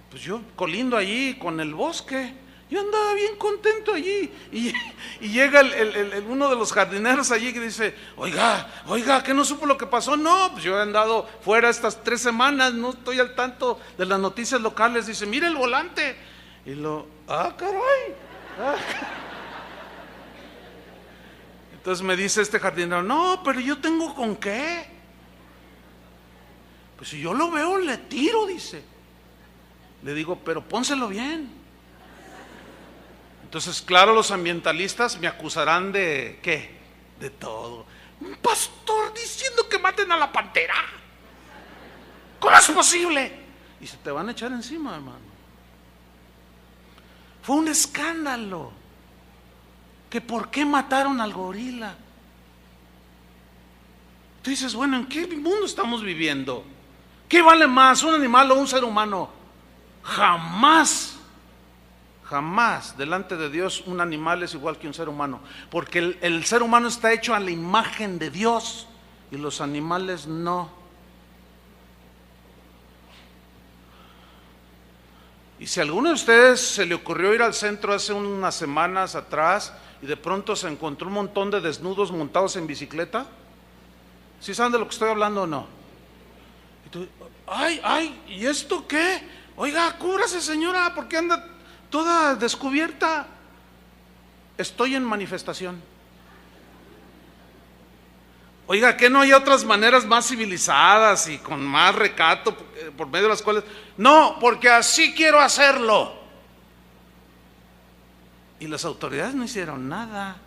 Pues yo colindo allí con el bosque, yo andaba bien contento allí, y llega uno de los jardineros allí que dice, oiga, ¿qué no supo lo que pasó? No, pues yo he andado fuera estas 3 semanas, no estoy al tanto de las noticias locales. Dice, mire el volante, y caray. Entonces me dice este jardinero, no, pero yo tengo con qué. Pues si yo lo veo, le tiro, dice. Le digo, pero pónselo bien. Entonces, claro, los ambientalistas me acusarán de ¿qué? De todo. Un pastor diciendo que maten a la pantera. ¿Cómo es posible? Y se te van a echar encima, hermano. Fue un escándalo. Que por qué mataron al gorila. Tú dices, bueno, ¿en qué mundo estamos viviendo? ¿Qué vale más, un animal o un ser humano? Jamás delante de Dios un animal es igual que un ser humano, porque el ser humano está hecho a la imagen de Dios y los animales no. Y si a alguno de ustedes se le ocurrió ir al centro hace unas semanas atrás y de pronto se encontró un montón de desnudos montados en bicicleta, ¿sí saben de lo que estoy hablando o no? Y tú, ¿y esto qué? Oiga, cúbrase, señora, ¿por qué anda toda descubierta? Estoy en manifestación. Oiga, ¿que no hay otras maneras más civilizadas y con más recato por medio de las cuales? No, porque así quiero hacerlo. Y las autoridades no hicieron nada.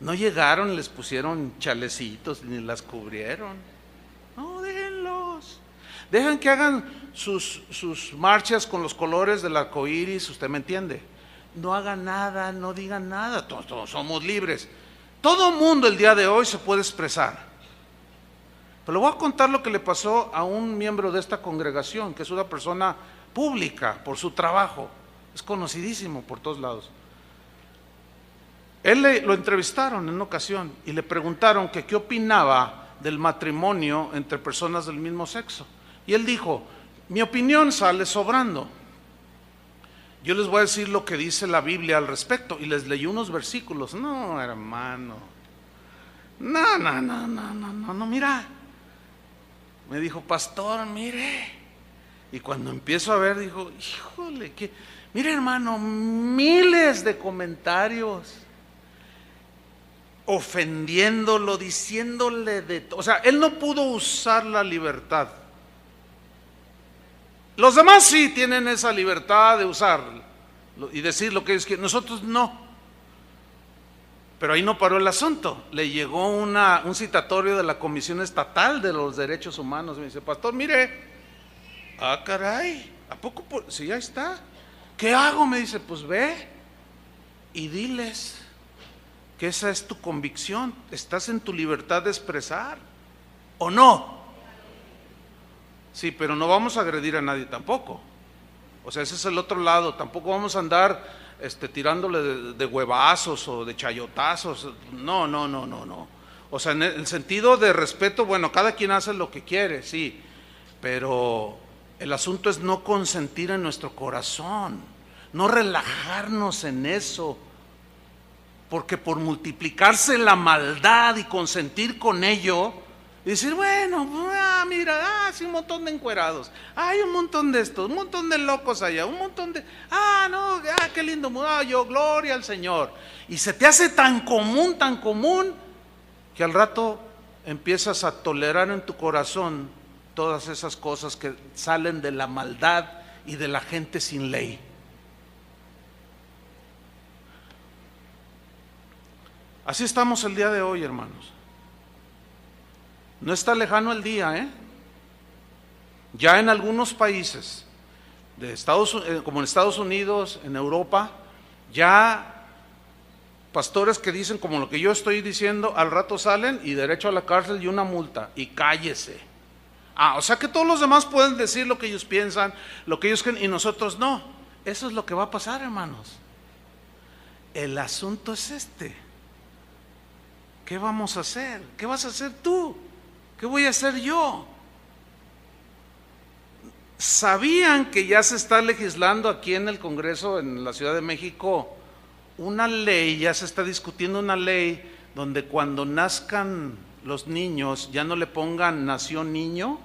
No llegaron, les pusieron chalecitos ni las cubrieron. No, déjenlos. Dejan que hagan sus marchas con los colores del arco iris, usted me entiende. No hagan nada, no digan nada, todos somos libres. Todo mundo el día de hoy se puede expresar. Pero le voy a contar lo que le pasó a un miembro de esta congregación, que es una persona pública por su trabajo, es conocidísimo por todos lados. Lo entrevistaron en una ocasión y le preguntaron que qué opinaba del matrimonio entre personas del mismo sexo. Y él dijo, mi opinión sale sobrando. Yo les voy a decir lo que dice la Biblia al respecto. Y les leí unos versículos. No, hermano. No, mira. Me dijo, pastor, mire. Y cuando empiezo a ver, dijo, híjole, mire hermano, miles de comentarios ofendiéndolo, diciéndole o sea, él no pudo usar la libertad. Los demás sí tienen esa libertad de usar y decir lo que ellos quieren, nosotros no. Pero ahí no paró el asunto. Le llegó un citatorio de la Comisión Estatal de los Derechos Humanos. Me dice, pastor, mire, caray, ¿a poco? Sí, ahí está. ¿Qué hago? Me dice, pues ve y diles que esa es tu convicción, estás en tu libertad de expresar, ¿o no? Sí, pero no vamos a agredir a nadie tampoco. O sea, ese es el otro lado. Tampoco vamos a andar tirándole de huevazos o de chayotazos. No. O sea, en el sentido de respeto, bueno, cada quien hace lo que quiere, sí. Pero el asunto es no consentir en nuestro corazón, no relajarnos en eso. Porque por multiplicarse la maldad y consentir con ello, y decir, bueno, mira, sí, un montón de encuerados, hay un montón de estos, un montón de locos allá, un montón de, qué lindo, yo, gloria al Señor. Y se te hace tan común, que al rato empiezas a tolerar en tu corazón todas esas cosas que salen de la maldad y de la gente sin ley. Así estamos el día de hoy, hermanos. No está lejano el día, Ya en algunos países, como en Estados Unidos, en Europa, ya pastores que dicen como lo que yo estoy diciendo, al rato salen y derecho a la cárcel y una multa, y cállese. O sea que todos los demás pueden decir lo que ellos piensan, lo que ellos creen, y nosotros no. Eso es lo que va a pasar, hermanos. El asunto es ¿qué vamos a hacer? ¿Qué vas a hacer tú? ¿Qué voy a hacer yo? ¿Sabían que ya se está legislando aquí en el Congreso, en la Ciudad de México, una ley, ya se está discutiendo una ley donde cuando nazcan los niños ya no le pongan nació niño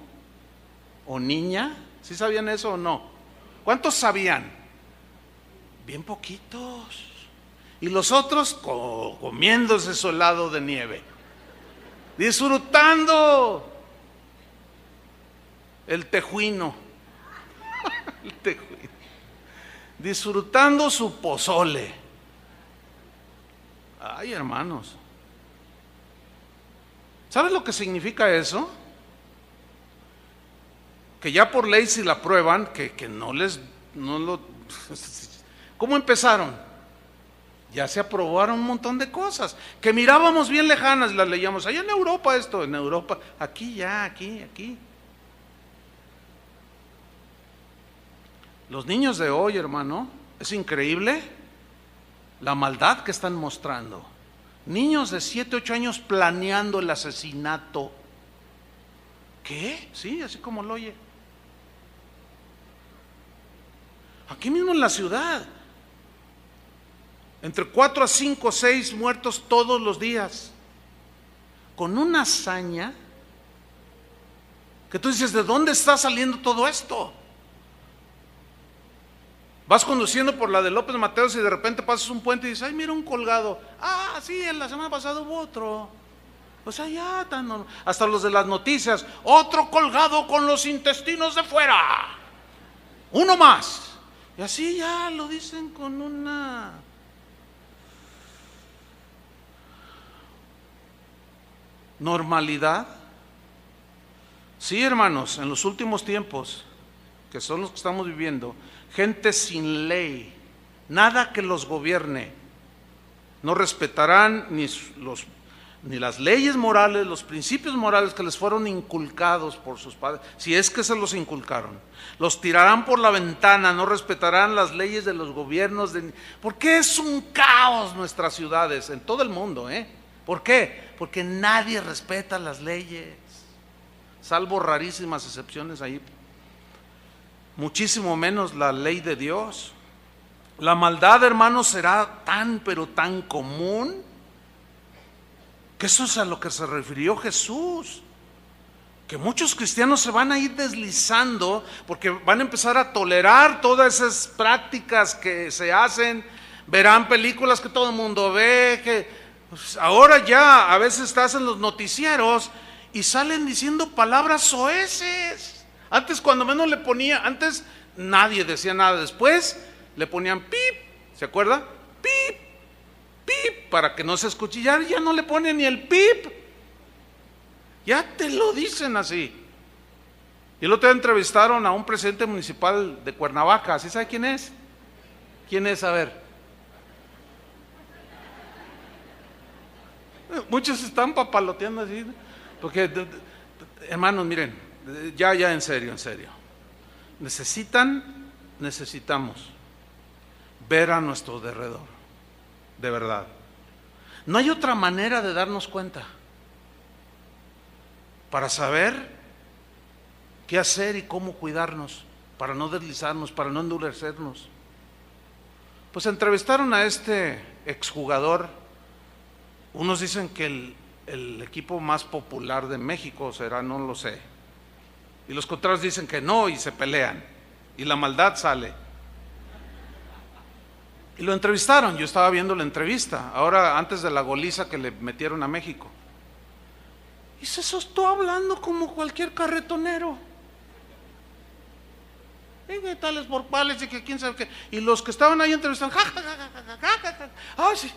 o niña? ¿Sí sabían eso o no? ¿Cuántos sabían? Bien poquitos. Y los otros comiéndose su helado de nieve, disfrutando el tejuino, disfrutando su pozole. Ay, hermanos, ¿sabes lo que significa eso? Que ya por ley si la aprueban, que ¿cómo empezaron? Ya se aprobaron un montón de cosas que mirábamos bien lejanas, las leíamos allá en Europa, en Europa, aquí. Los niños de hoy, hermano, es increíble la maldad que están mostrando. Niños de 7, 8 años planeando el asesinato. ¿Qué? Sí, así como lo oye. Aquí mismo en la ciudad. Entre 4 a 5, 6 muertos todos los días. Con una hazaña que tú dices, ¿de dónde está saliendo todo esto? Vas conduciendo por la de López Mateos y de repente pasas un puente y dices, ay, mira un colgado. Sí, en la semana pasada hubo otro. O sea, ya hasta los de las noticias, otro colgado con los intestinos de fuera, uno más. Y así ya lo dicen con una normalidad. Sí, hermanos, en los últimos tiempos, que son los que estamos viviendo, gente sin ley, nada que los gobierne, no respetarán ni las leyes morales, los principios morales que les fueron inculcados por sus padres, si es que se los inculcaron. Los tirarán por la ventana, no respetarán las leyes de los gobiernos. Porque es un caos nuestras ciudades, en todo el mundo, ¿Por qué? Porque nadie respeta las leyes, salvo rarísimas excepciones ahí. Muchísimo menos la ley de Dios. La maldad, hermanos, será tan, pero tan común, que eso es a lo que se refirió Jesús. Que muchos cristianos se van a ir deslizando porque van a empezar a tolerar todas esas prácticas que se hacen. Verán películas que todo el mundo ve, que pues, ahora ya a veces estás en los noticieros y salen diciendo palabras soeces. Antes, cuando menos le ponía, antes nadie decía nada, después le ponían pip, ¿se acuerda? Pip, pip, para que no se escuche. Ya no le ponen ni el pip, ya te lo dicen así. Y el otro día entrevistaron a un presidente municipal de Cuernavaca. ¿Sí sabe quién es? ¿Quién es? A ver. Muchos están papaloteando así, porque, hermanos, miren, ya en serio, necesitamos ver a nuestro derredor, de verdad. No hay otra manera de darnos cuenta, para saber qué hacer y cómo cuidarnos, para no deslizarnos, para no endurecernos. Pues entrevistaron a este exjugador. Unos dicen que el equipo más popular de México será, no lo sé. Y los contrarios dicen que no, y se pelean. Y la maldad sale. Y lo entrevistaron, yo estaba viendo la entrevista, ahora antes de la goliza que le metieron a México. Y se sostuvo hablando como cualquier carretonero. ¿Qué tales portales y que quién sabe qué? Y los que estaban ahí entrevistando, ¡ay, sí!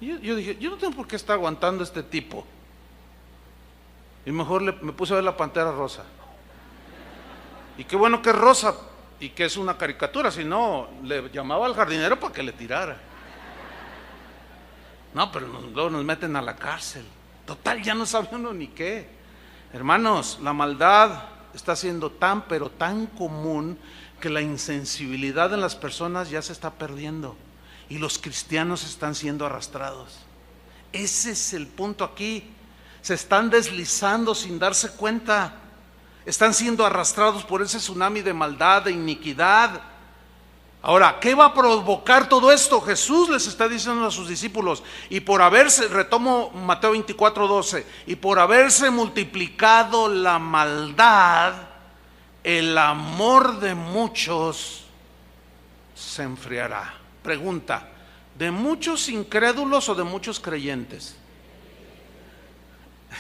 Yo dije, yo no tengo por qué estar aguantando este tipo. Y mejor me puse a ver la Pantera Rosa. Y qué bueno que es rosa y que es una caricatura, si no, le llamaba al jardinero para que le tirara. No, pero luego nos meten a la cárcel. Total, ya no sabe uno ni qué. Hermanos, la maldad está siendo tan, pero tan común que la insensibilidad en las personas ya se está perdiendo. Y los cristianos están siendo arrastrados. Ese es el punto aquí. Se están deslizando sin darse cuenta. Están siendo arrastrados por ese tsunami de maldad, de iniquidad. Ahora, ¿qué va a provocar todo esto? Jesús les está diciendo a sus discípulos, y por haberse, retomo Mateo 24:12, y por haberse multiplicado la maldad, el amor de muchos se enfriará. Pregunta, ¿de muchos incrédulos o de muchos creyentes?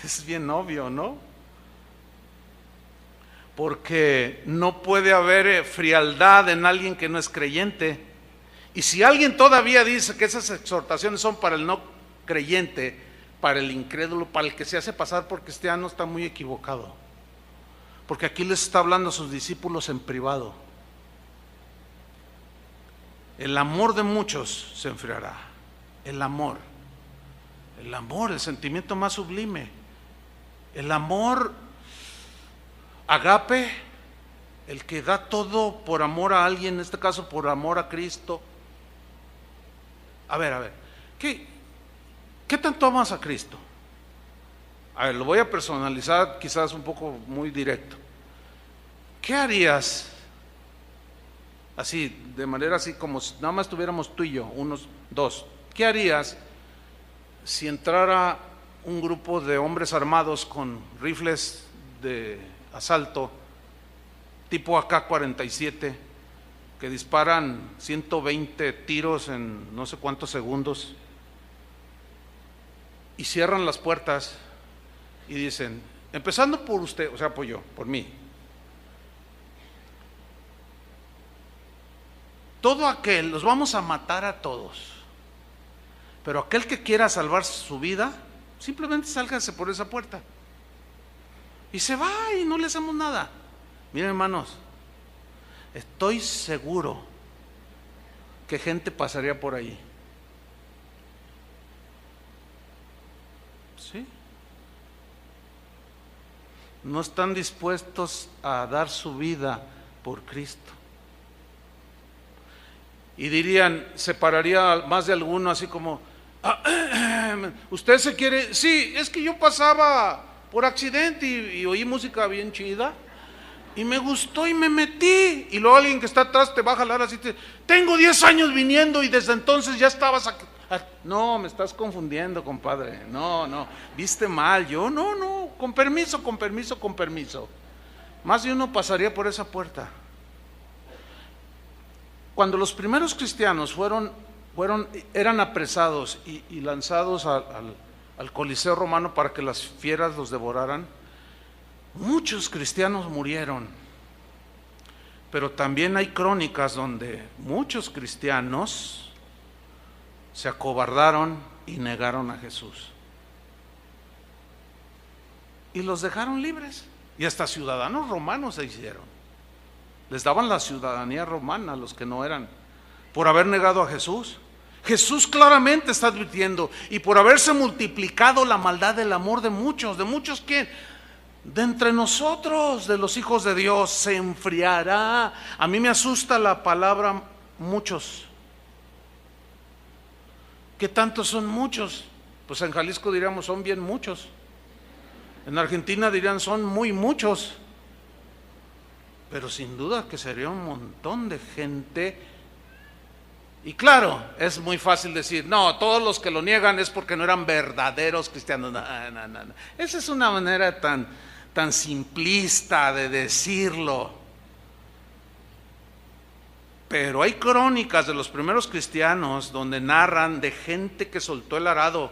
Es bien obvio, ¿no? Porque no puede haber frialdad en alguien que no es creyente. Y si alguien todavía dice que esas exhortaciones son para el no creyente, para el incrédulo, para el que se hace pasar por cristiano, está muy equivocado. Porque aquí les está hablando a sus discípulos en privado. El amor de muchos se enfriará. El amor, el sentimiento más sublime. El amor agape, el que da todo por amor a alguien, en este caso por amor a Cristo. A ver, ¿qué tanto amas a Cristo? A ver, lo voy a personalizar quizás un poco muy directo. ¿Qué harías? Así, de manera así como si nada más tuviéramos tú y yo, unos dos. ¿Qué harías si entrara un grupo de hombres armados con rifles de asalto tipo AK-47 que disparan 120 tiros en no sé cuántos segundos y cierran las puertas y dicen, empezando por usted, o sea, por yo, por mí, todo aquel, los vamos a matar a todos, pero aquel que quiera salvar su vida, simplemente sálgase por esa puerta y se va y no le hacemos nada. Miren, hermanos, estoy seguro que gente pasaría por ahí. ¿Sí? No están dispuestos a dar su vida por Cristo. Y dirían, separaría más de alguno así como, usted se quiere, sí, es que yo pasaba por accidente y oí música bien chida y me gustó y me metí, y luego alguien que está atrás te va a jalar así, tengo 10 años viniendo y desde entonces ya estabas aquí. No, me estás confundiendo, compadre, no, viste mal, yo no, con permiso. Más de uno pasaría por esa puerta. Cuando los primeros cristianos eran apresados y lanzados al Coliseo romano para que las fieras los devoraran, muchos cristianos murieron. Pero también hay crónicas donde muchos cristianos se acobardaron y negaron a Jesús. Y los dejaron libres. Y hasta ciudadanos romanos se hicieron. Les daban la ciudadanía romana a los que no eran, por haber negado a Jesús. Jesús claramente está advirtiendo, y por haberse multiplicado la maldad del amor de muchos ¿quién? De entre nosotros, de los hijos de Dios, se enfriará. A mí me asusta la palabra muchos. ¿Qué tantos son muchos? Pues en Jalisco diríamos son bien muchos. En Argentina dirían son muy muchos. Pero sin duda que sería un montón de gente. Y claro, es muy fácil decir, no, todos los que lo niegan es porque no eran verdaderos cristianos. No. Esa es una manera tan simplista de decirlo. Pero hay crónicas de los primeros cristianos donde narran de gente que soltó el arado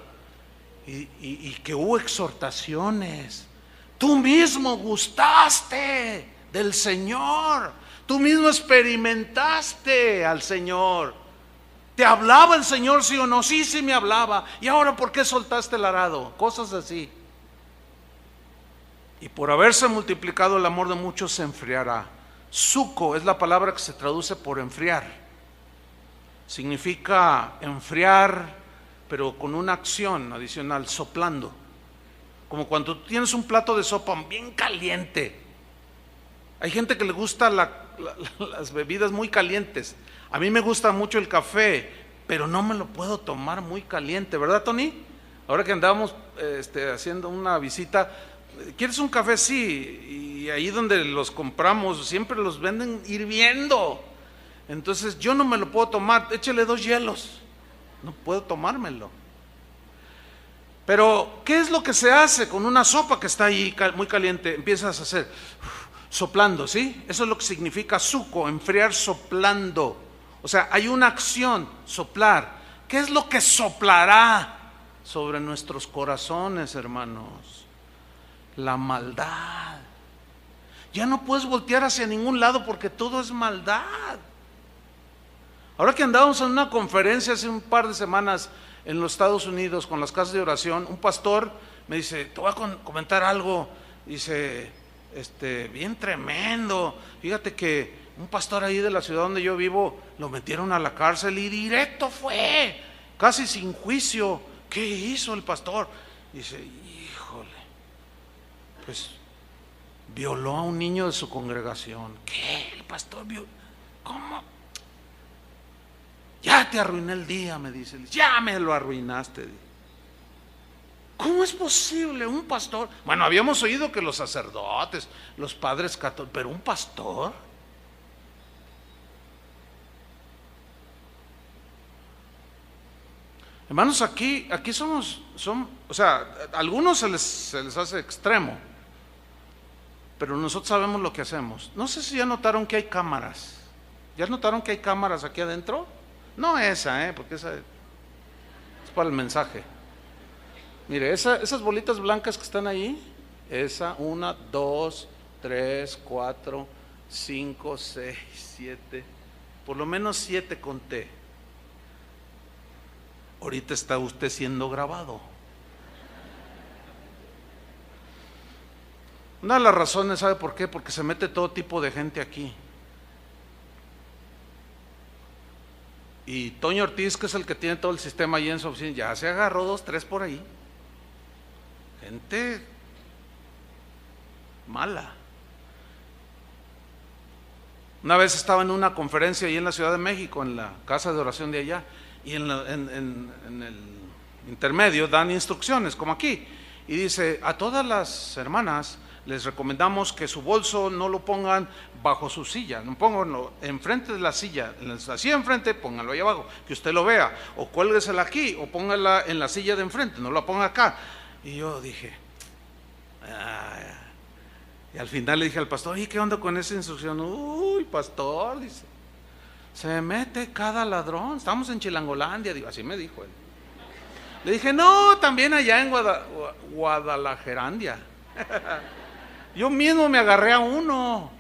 y que hubo exhortaciones. Tú mismo gustaste del Señor, tú mismo experimentaste al Señor. ¿Te hablaba el Señor, sí o no? Sí me hablaba. ¿Y ahora por qué soltaste el arado? Cosas así. Y por haberse multiplicado el amor de muchos se enfriará. Suco es la palabra que se traduce por enfriar. Significa enfriar, pero con una acción adicional, soplando. Como cuando tú tienes un plato de sopa bien caliente. Hay gente que le gusta las bebidas muy calientes. A mí me gusta mucho el café, pero no me lo puedo tomar muy caliente, ¿verdad, Tony? Ahora que andábamos haciendo una visita, ¿quieres un café? Sí, y ahí donde los compramos siempre los venden hirviendo. Entonces yo no me lo puedo tomar, échale 2 hielos, no puedo tomármelo. Pero ¿qué es lo que se hace con una sopa que está ahí muy caliente? Empiezas a hacer soplando, ¿sí? Eso es lo que significa suco, enfriar soplando. O sea, hay una acción, soplar. ¿Qué es lo que soplará sobre nuestros corazones, hermanos? La maldad. Ya no puedes voltear hacia ningún lado porque todo es maldad. Ahora que andábamos en una conferencia hace un par de semanas en los Estados Unidos con las casas de oración, un pastor me dice, te voy a comentar algo, dice, bien tremendo, fíjate que un pastor ahí de la ciudad donde yo vivo, lo metieron a la cárcel y directo fue, casi sin juicio. ¿Qué hizo el pastor? Dice, híjole, pues violó a un niño de su congregación. ¿Qué? El pastor violó. ¿Cómo? Ya te arruiné el día, me dice. Ya me lo arruinaste. ¿Cómo es posible un pastor? Bueno, habíamos oído que los sacerdotes, los padres católicos, pero un pastor. Hermanos, aquí o sea, a algunos se les hace extremo, pero nosotros sabemos lo que hacemos. No sé si ya notaron que hay cámaras. ¿Ya notaron que hay cámaras aquí adentro? No esa, porque esa es para el mensaje. Mire, esas bolitas blancas que están ahí, esa, 1, 2, 3, 4, 5, 6, 7, por lo menos 7 conté. Ahorita está usted siendo grabado. Una de las razones, ¿sabe por qué? Porque se mete todo tipo de gente aquí. Y Toño Ortiz, que es el que tiene todo el sistema ahí en su oficina, ya se agarró 2, 3 por ahí. Gente mala. Una vez estaba en una conferencia ahí en la Ciudad de México, en la casa de oración de allá, y en el intermedio dan instrucciones, como aquí, y dice: a todas las hermanas les recomendamos que su bolso no lo pongan bajo su silla, no pónganlo enfrente de la silla, así enfrente, pónganlo ahí abajo, que usted lo vea, o cuélguesela aquí, o póngala en la silla de enfrente, no la ponga acá. Y yo dije, y al final le dije al pastor: ¿y qué onda con esa instrucción? Uy, pastor, dice, se mete cada ladrón, estamos en Chilangolandia, digo, así me dijo él. Le dije: no, también allá en Guadalajerandia. Yo mismo me agarré a uno,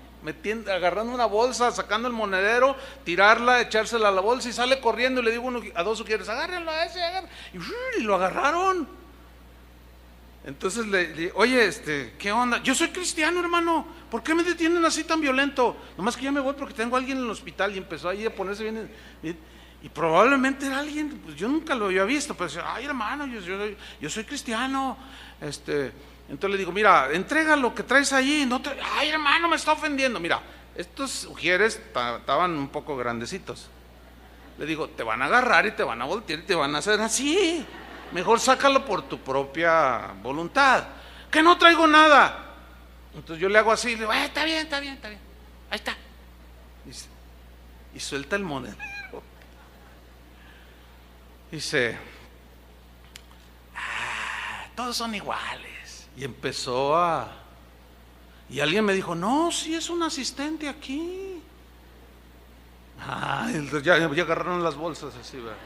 agarrando una bolsa, sacando el monedero, tirarla, echársela a la bolsa, y sale corriendo, y le digo a dos quieres: agárrenlo a ese, y lo agarraron. Entonces le dije: oye, ¿qué onda? Yo soy cristiano, hermano, ¿por qué me detienen así tan violento? Nomás que ya me voy porque tengo a alguien en el hospital. Y empezó ahí a ponerse bien, y probablemente era alguien, pues yo nunca lo había visto, pero decía: ay, hermano, yo soy cristiano. Entonces le digo: mira, entrega lo que traes ahí, ay, hermano, me está ofendiendo. Mira, estos ujieres estaban un poco grandecitos. Le digo: te van a agarrar y te van a voltear y te van a hacer así. Mejor sácalo por tu propia voluntad. Que no traigo nada. Entonces yo le hago así, le digo: está bien, ahí está. Y suelta el monedero. Dice: todos son iguales. Y empezó y alguien me dijo: no, sí es un asistente aquí. Ya agarraron las bolsas así, ¿verdad?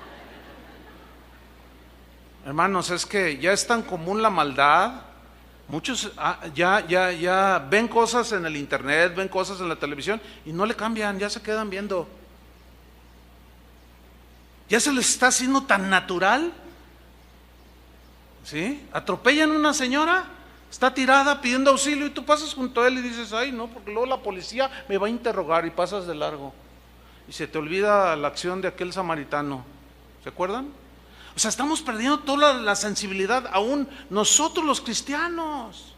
Hermanos, es que ya es tan común la maldad. Muchos ya ven cosas en el internet, ven cosas en la televisión y no le cambian, ya se quedan viendo. Ya se les está haciendo tan natural. ¿Sí? Atropellan a una señora, está tirada pidiendo auxilio, y tú pasas junto a él y dices: ay, no, porque luego la policía me va a interrogar, y pasas de largo. Y se te olvida la acción de aquel samaritano. ¿Se acuerdan? O sea, estamos perdiendo toda la sensibilidad, aún nosotros los cristianos.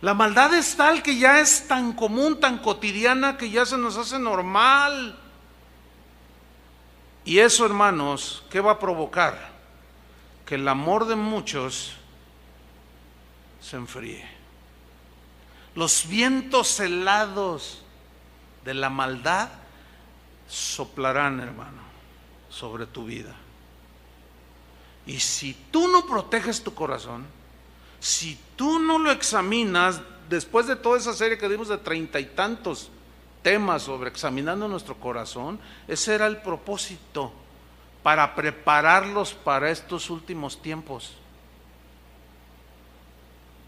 La maldad es tal que ya es tan común, tan cotidiana, que ya se nos hace normal. Y eso, hermanos, ¿qué va a provocar? Que el amor de muchos se enfríe. Los vientos helados de la maldad soplarán, hermano, sobre tu vida. Y si tú no proteges tu corazón, si tú no lo examinas, después de toda esa serie que dimos de 30 y tantos temas sobre examinando nuestro corazón, ese era el propósito, para prepararlos para estos últimos tiempos.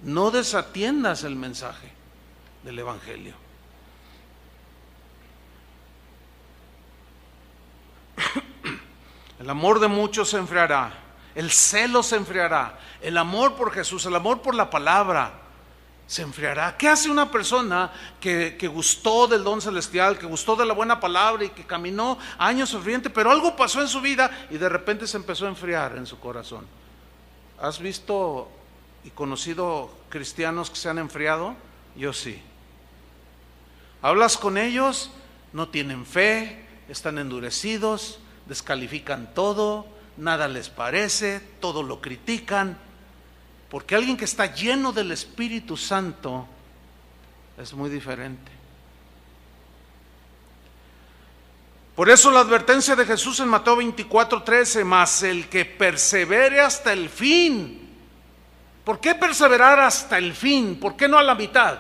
No desatiendas el mensaje del Evangelio. El amor de muchos se enfriará, el celo se enfriará, el amor por Jesús, el amor por la palabra se enfriará. ¿Qué hace una persona que gustó del don celestial, que gustó de la buena palabra y que caminó años ferviente, pero algo pasó en su vida y de repente se empezó a enfriar en su corazón? ¿Has visto y conocido cristianos que se han enfriado? Yo sí. Hablas con ellos, no tienen fe, están endurecidos, descalifican todo, nada les parece, todo lo critican. Porque alguien que está lleno del Espíritu Santo es muy diferente. Por eso la advertencia de Jesús en Mateo 24:13: mas el que persevere hasta el fin. ¿Por qué perseverar hasta el fin? ¿Por qué no a la mitad?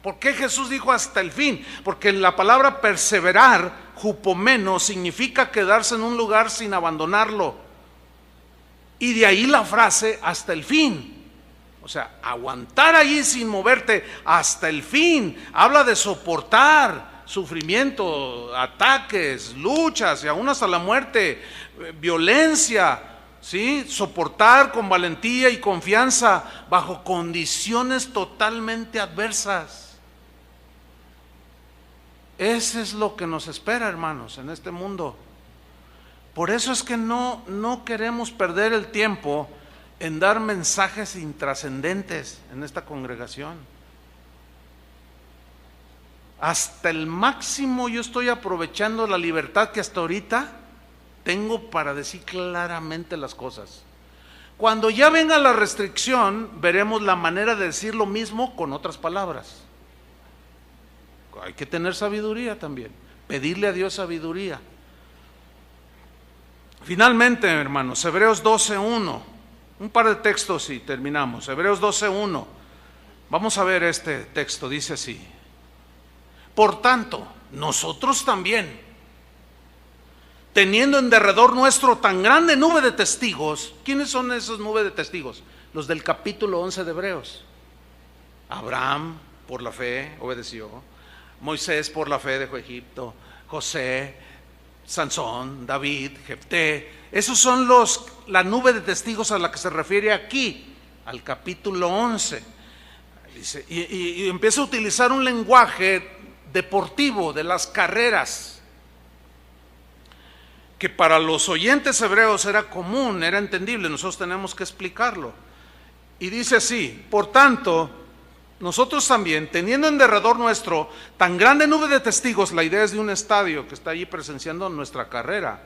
¿Por qué Jesús dijo hasta el fin? Porque la palabra perseverar, hupomeno, significa quedarse en un lugar sin abandonarlo. Y de ahí la frase hasta el fin. O sea, aguantar allí sin moverte hasta el fin. Habla de soportar sufrimiento, ataques, luchas y aún hasta la muerte, violencia, ¿sí? Soportar con valentía y confianza bajo condiciones totalmente adversas. Ese es lo que nos espera, hermanos, en este mundo. Por eso es que no queremos perder el tiempo en dar mensajes intrascendentes en esta congregación. Hasta el máximo yo estoy aprovechando la libertad que hasta ahorita tengo para decir claramente las cosas. Cuando ya venga la restricción, veremos la manera de decir lo mismo con otras palabras. Hay que tener sabiduría también, pedirle a Dios sabiduría. Finalmente, hermanos, Hebreos 12:1, un par de textos y terminamos. Hebreos 12:1, vamos a ver este texto, dice así: por tanto, nosotros también, teniendo en derredor nuestro tan grande nube de testigos. ¿Quiénes son esos nubes de testigos? Los del capítulo 11 de Hebreos. Abraham por la fe obedeció, Moisés por la fe dejó Egipto, José, Sansón, David, Jefté. Esos son la nube de testigos a la que se refiere aquí, al capítulo 11. Dice, y empieza a utilizar un lenguaje deportivo de las carreras, que para los oyentes hebreos era común, era entendible. Nosotros tenemos que explicarlo. Y dice así: por tanto, nosotros también, teniendo en derredor nuestro tan grande nube de testigos, la idea es de un estadio que está allí presenciando nuestra carrera,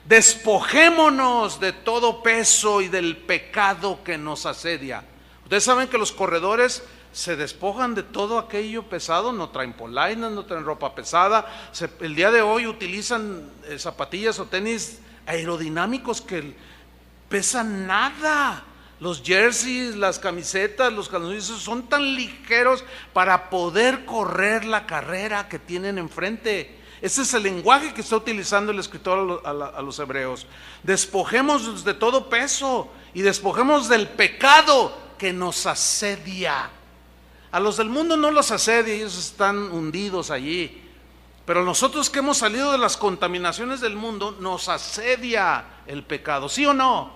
despojémonos de todo peso y del pecado que nos asedia. Ustedes saben que los corredores se despojan de todo aquello pesado, no traen polainas, no traen ropa pesada. El día de hoy utilizan zapatillas o tenis aerodinámicos que pesan nada. Los jerseys, las camisetas, los calzones son tan ligeros para poder correr la carrera que tienen enfrente. Ese es el lenguaje que está utilizando el escritor a los hebreos. Despojémonos de todo peso y despojemos del pecado que nos asedia. A los del mundo no los asedia, ellos están hundidos allí. Pero nosotros que hemos salido de las contaminaciones del mundo, nos asedia el pecado, ¿sí o no?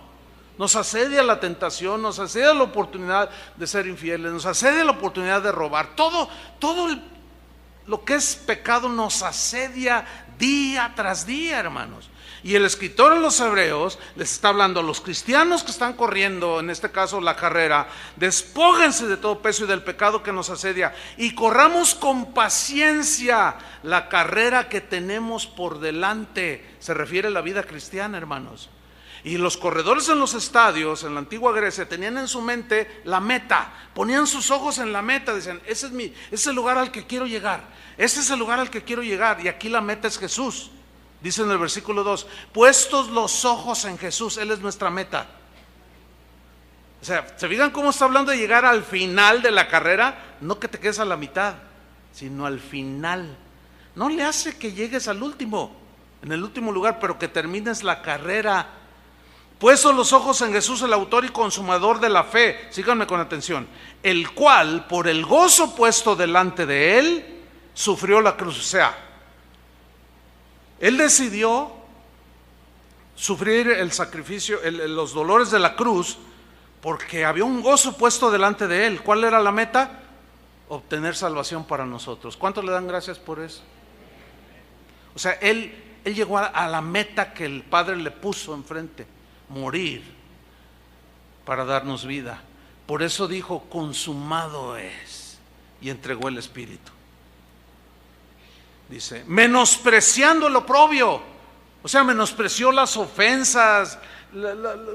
Nos asedia la tentación, nos asedia la oportunidad de ser infieles, nos asedia la oportunidad de robar. Todo lo que es pecado nos asedia día tras día, hermanos. Y el escritor a los hebreos les está hablando a los cristianos que están corriendo, en este caso la carrera: despójense de todo peso y del pecado que nos asedia y corramos con paciencia la carrera que tenemos por delante. Se refiere a la vida cristiana, hermanos. Y los corredores en los estadios, en la antigua Grecia, tenían en su mente la meta, ponían sus ojos en la meta, decían: ese es el lugar al que quiero llegar, ese es el lugar al que quiero llegar. Y aquí la meta es Jesús. Dice en el versículo 2: puestos los ojos en Jesús, Él es nuestra meta. O sea, ¿se fijan cómo está hablando de llegar al final de la carrera? No que te quedes a la mitad, sino al final. No le hace que llegues al último, en el último lugar, pero que termines la carrera. Puestos los ojos en Jesús, el autor y consumador de la fe. Síganme con atención. El cual, por el gozo puesto delante de Él, sufrió la cruz. O sea, Él decidió sufrir el sacrificio, los dolores de la cruz, porque había un gozo puesto delante de Él. ¿Cuál era la meta? Obtener salvación para nosotros. ¿Cuántos le dan gracias por eso? O sea, Él llegó a la meta que el Padre le puso enfrente: morir para darnos vida. Por eso dijo: consumado es, y entregó el Espíritu. Dice: menospreciando el oprobio. O sea, menospreció las ofensas,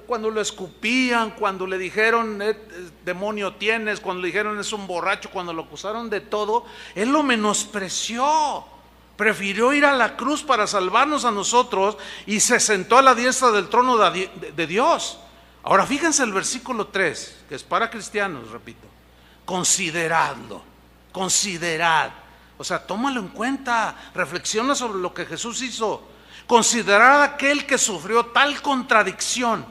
cuando lo escupían, cuando le dijeron demonio tienes, cuando le dijeron es un borracho, cuando lo acusaron de todo, Él lo menospreció. Prefirió ir a la cruz para salvarnos a nosotros y se sentó a la diestra del trono de Dios. Ahora fíjense el versículo 3, que es para cristianos, repito: consideradlo, considerad. O sea, tómalo en cuenta, reflexiona sobre lo que Jesús hizo. Considerad aquel que sufrió tal contradicción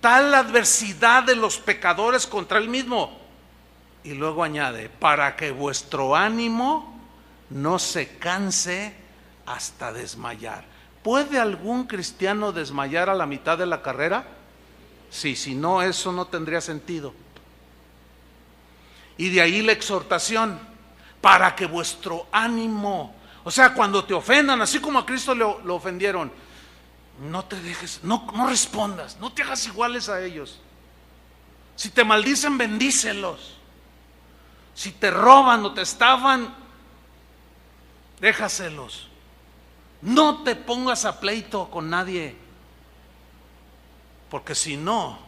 tal adversidad de los pecadores contra él mismo. Y luego añade, para que vuestro ánimo no se canse hasta desmayar. ¿Puede algún cristiano desmayar a la mitad de la carrera? Sí, si no, eso no tendría sentido. Y de ahí la exhortación, para que vuestro ánimo, o sea, cuando te ofendan, así como a Cristo lo ofendieron, no te dejes, no respondas, no te hagas iguales a ellos. Si te maldicen, bendícelos. Si te roban o te estafan, déjaselos. No te pongas a pleito con nadie, porque si no,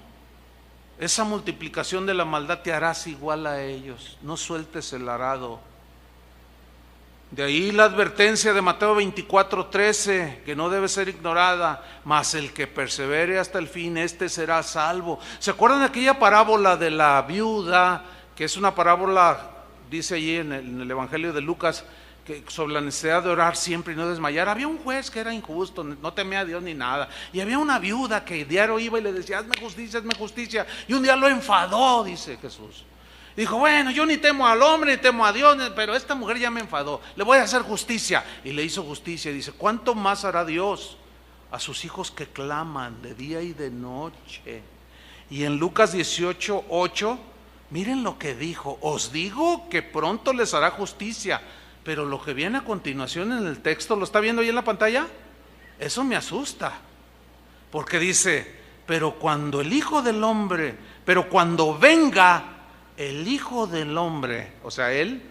esa multiplicación de la maldad te harás igual a ellos. No sueltes el arado. De ahí la advertencia de Mateo 24:13, que no debe ser ignorada, mas el que persevere hasta el fin, este será salvo. ¿Se acuerdan de aquella parábola de la viuda, que es una parábola, dice allí en el Evangelio de Lucas, que sobre la necesidad de orar siempre y no desmayar? Había un juez que era injusto, no temía a Dios ni nada, y había una viuda que diario iba y le decía, hazme justicia, y un día lo enfadó, dice Jesús. Dijo, bueno, yo ni temo al hombre, ni temo a Dios, pero esta mujer ya me enfadó, le voy a hacer justicia. Y le hizo justicia, y dice, ¿cuánto más hará Dios a sus hijos que claman de día y de noche? Y en Lucas 18:8, miren lo que dijo, os digo que pronto les hará justicia. Pero lo que viene a continuación en el texto, ¿lo está viendo ahí en la pantalla? Eso me asusta, porque dice, pero cuando venga el Hijo del Hombre, o sea, Él,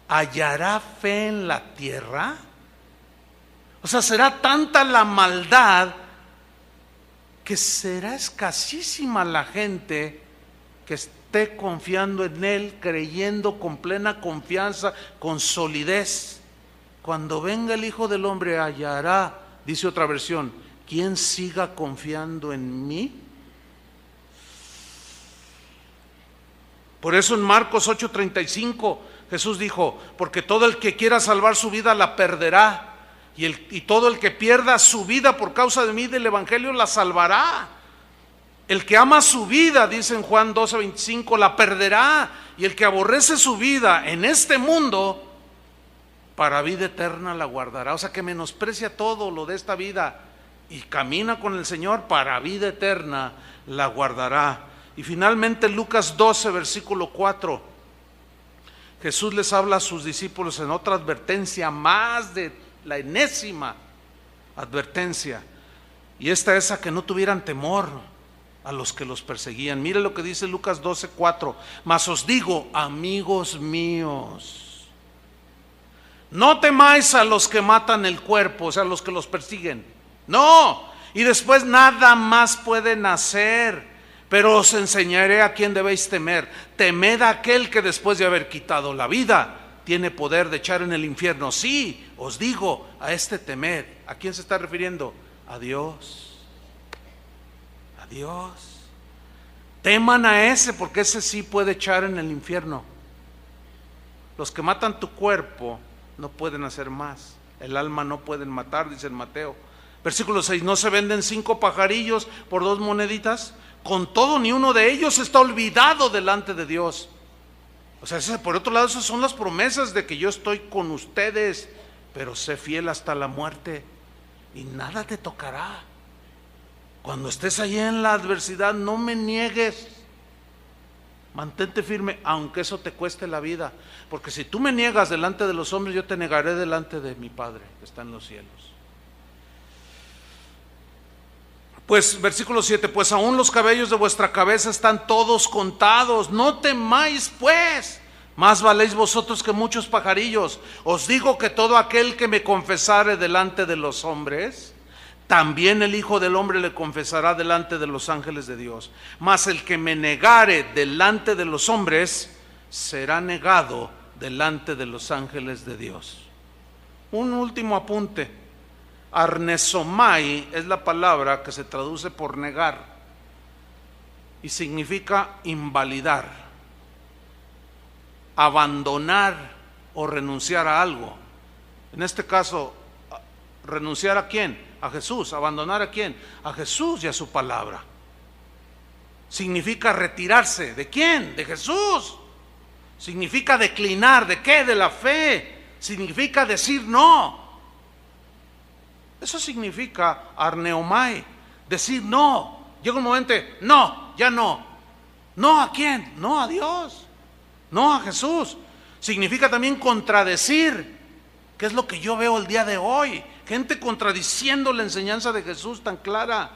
¿hallará fe en la tierra? O sea, será tanta la maldad que será escasísima la gente que esté confiando en Él, creyendo con plena confianza, con solidez. Cuando venga el Hijo del Hombre, hallará, dice otra versión, ¿quién siga confiando en mí? Por eso en Marcos 8:35 Jesús dijo, porque todo el que quiera salvar su vida la perderá, y todo el que pierda su vida por causa de mí, del Evangelio, la salvará. El que ama su vida, dice en Juan 12:25, la perderá, y el que aborrece su vida en este mundo, para vida eterna la guardará. O sea, que menosprecia todo lo de esta vida y camina con el Señor, para vida eterna la guardará. Y finalmente Lucas 12, versículo 4, Jesús les habla a sus discípulos en otra advertencia, más de la enésima advertencia, y esta es a que no tuvieran temor a los que los perseguían. Mire lo que dice Lucas 12:4, mas os digo, amigos míos, no temáis a los que matan el cuerpo, o sea, a los que los persiguen, no, y después nada más pueden hacer. Pero os enseñaré a quién debéis temer. Temed a aquel que después de haber quitado la vida tiene poder de echar en el infierno. Sí, os digo, a este temed. ¿A quién se está refiriendo? A Dios. A Dios. Teman a ese, porque ese sí puede echar en el infierno. Los que matan tu cuerpo no pueden hacer más. El alma no pueden matar, dice en Mateo. Versículo 6, ¿no se venden 5 pajarillos por 2 moneditas? Con todo, ni uno de ellos está olvidado delante de Dios. O sea, por otro lado, esas son las promesas de que yo estoy con ustedes, pero sé fiel hasta la muerte y nada te tocará. Cuando estés allí en la adversidad, no me niegues. Mantente firme, aunque eso te cueste la vida. Porque si tú me niegas delante de los hombres, yo te negaré delante de mi Padre que está en los cielos. Pues, versículo 7, pues aún los cabellos de vuestra cabeza están todos contados. No temáis pues, más valéis vosotros que muchos pajarillos. Os digo que todo aquel que me confesare delante de los hombres, también el Hijo del Hombre le confesará delante de los ángeles de Dios. Mas el que me negare delante de los hombres, será negado delante de los ángeles de Dios. Un último apunte. Arnesomai es la palabra que se traduce por negar y significa invalidar, abandonar o renunciar a algo. En este caso, ¿renunciar a quién? A Jesús. ¿Abandonar a quién? A Jesús y a su palabra. significa retirarse. ¿De quién? De Jesús. Significa declinar. ¿De qué? De la fe. Significa decir no. Eso significa arneomai, decir no. Llega un momento, no, ya no. ¿No a quién? No a Dios, no a Jesús. Significa también contradecir, que es lo que yo veo el día de hoy. Gente contradiciendo la enseñanza de Jesús tan clara.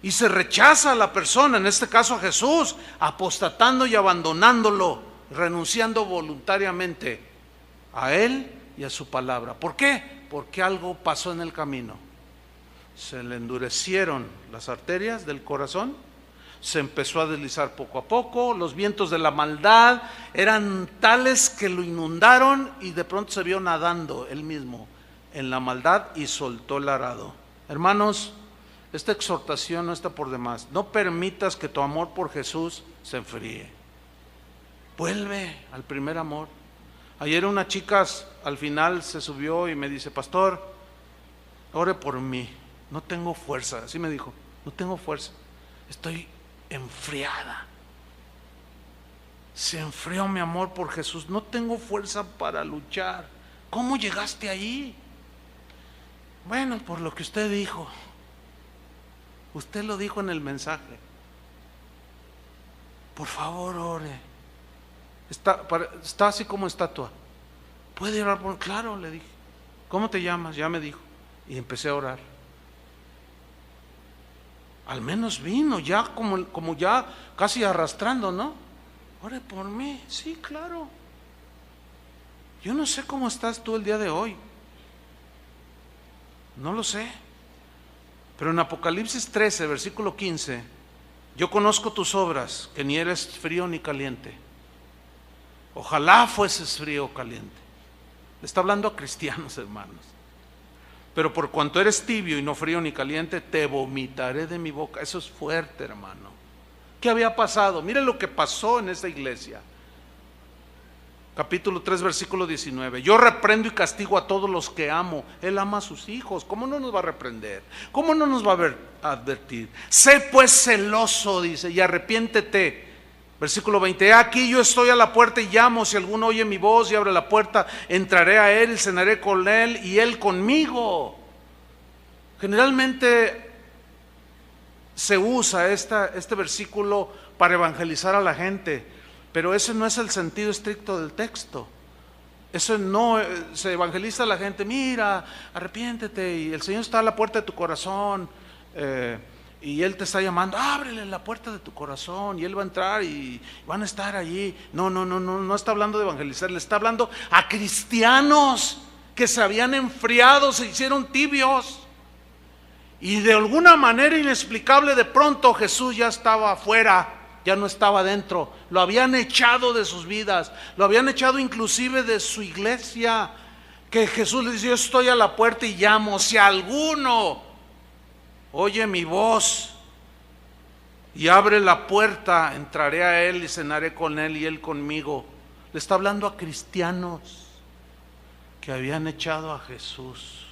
Y se rechaza a la persona, en este caso a Jesús, apostatando y abandonándolo, renunciando voluntariamente a Él y a su palabra. ¿Por qué? Porque algo pasó en el camino. Se le endurecieron las arterias del corazón, se empezó a deslizar poco a poco, los vientos de la maldad eran tales que lo inundaron y de pronto se vio nadando él mismo en la maldad y soltó el arado. Hermanos, esta exhortación no está por demás. No permitas que tu amor por Jesús se enfríe. Vuelve al primer amor. Ayer una chica al final se subió y me dice: pastor, ore por mí, no tengo fuerza. Así me dijo: no tengo fuerza, estoy enfriada. Se enfrió mi amor por Jesús, no tengo fuerza para luchar. ¿Cómo llegaste ahí? Bueno, por lo que usted dijo. Usted lo dijo en el mensaje. Por favor, ore. Está así como estatua. ¿Puede orar por? Claro, le dije. ¿Cómo te llamas? Ya me dijo. Y empecé a orar. Al menos vino, ya como ya casi arrastrando, ¿no? Ore por mí. Sí, claro. Yo no sé cómo estás tú el día de hoy. No lo sé. Pero en Apocalipsis 13, versículo 15, yo conozco tus obras, que ni eres frío ni caliente. Ojalá fueses frío o caliente. Le está hablando a cristianos, hermanos. Pero por cuanto eres tibio y no frío ni caliente, te vomitaré de mi boca. Eso es fuerte, hermano. ¿Qué había pasado? Mire lo que pasó en esa iglesia. Capítulo 3, versículo 19. Yo reprendo y castigo a todos los que amo. Él ama a sus hijos. ¿Cómo no nos va a reprender? ¿Cómo no nos va a advertir? Sé pues celoso, dice, y arrepiéntete. Versículo 20. Aquí yo estoy a la puerta y llamo. Si alguno oye mi voz y abre la puerta, entraré a él y cenaré con él y él conmigo. Generalmente se usa este versículo para evangelizar a la gente. Pero ese no es el sentido estricto del texto. Eso no se evangeliza a la gente. Mira, arrepiéntete y el Señor está a la puerta de tu corazón y Él te está llamando. Ábrele la puerta de tu corazón y Él va a entrar y van a estar allí. No está hablando de evangelizar. Le está hablando a cristianos que se habían enfriado, se hicieron tibios y de alguna manera inexplicable de pronto Jesús ya estaba afuera. Ya no estaba dentro, lo habían echado de sus vidas, lo habían echado inclusive de su iglesia, que Jesús les dice: yo estoy a la puerta y llamo, si alguno oye mi voz y abre la puerta, entraré a él y cenaré con él y él conmigo. Le está hablando a cristianos que habían echado a Jesús.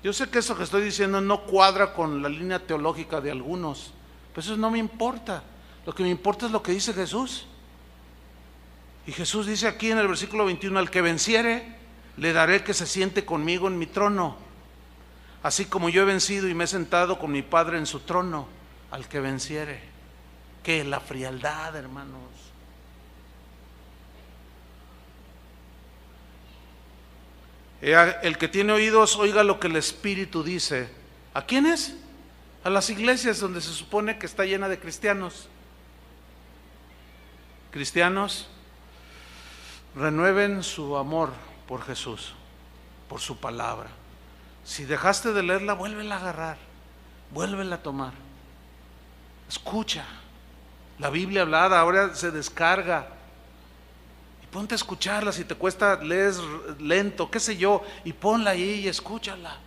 Yo sé que eso que estoy diciendo no cuadra con la línea teológica de algunos, pero eso no me importa. Lo que me importa es lo que dice Jesús. Y Jesús dice aquí en el versículo 21: al que venciere, le daré que se siente conmigo en mi trono, así como yo he vencido y me he sentado con mi Padre en su trono. Al que venciere. ¿Qué? La frialdad, hermanos. El que tiene oídos, oiga lo que el Espíritu dice. ¿A quiénes? A las iglesias donde se supone que está llena de cristianos. Cristianos, renueven su amor por Jesús, por su palabra. Si dejaste de leerla, vuélvela a agarrar, vuélvela a tomar. Escucha la Biblia hablada, ahora se descarga. Ponte a escucharla, si te cuesta, lees lento, qué sé yo, y ponla ahí y escúchala.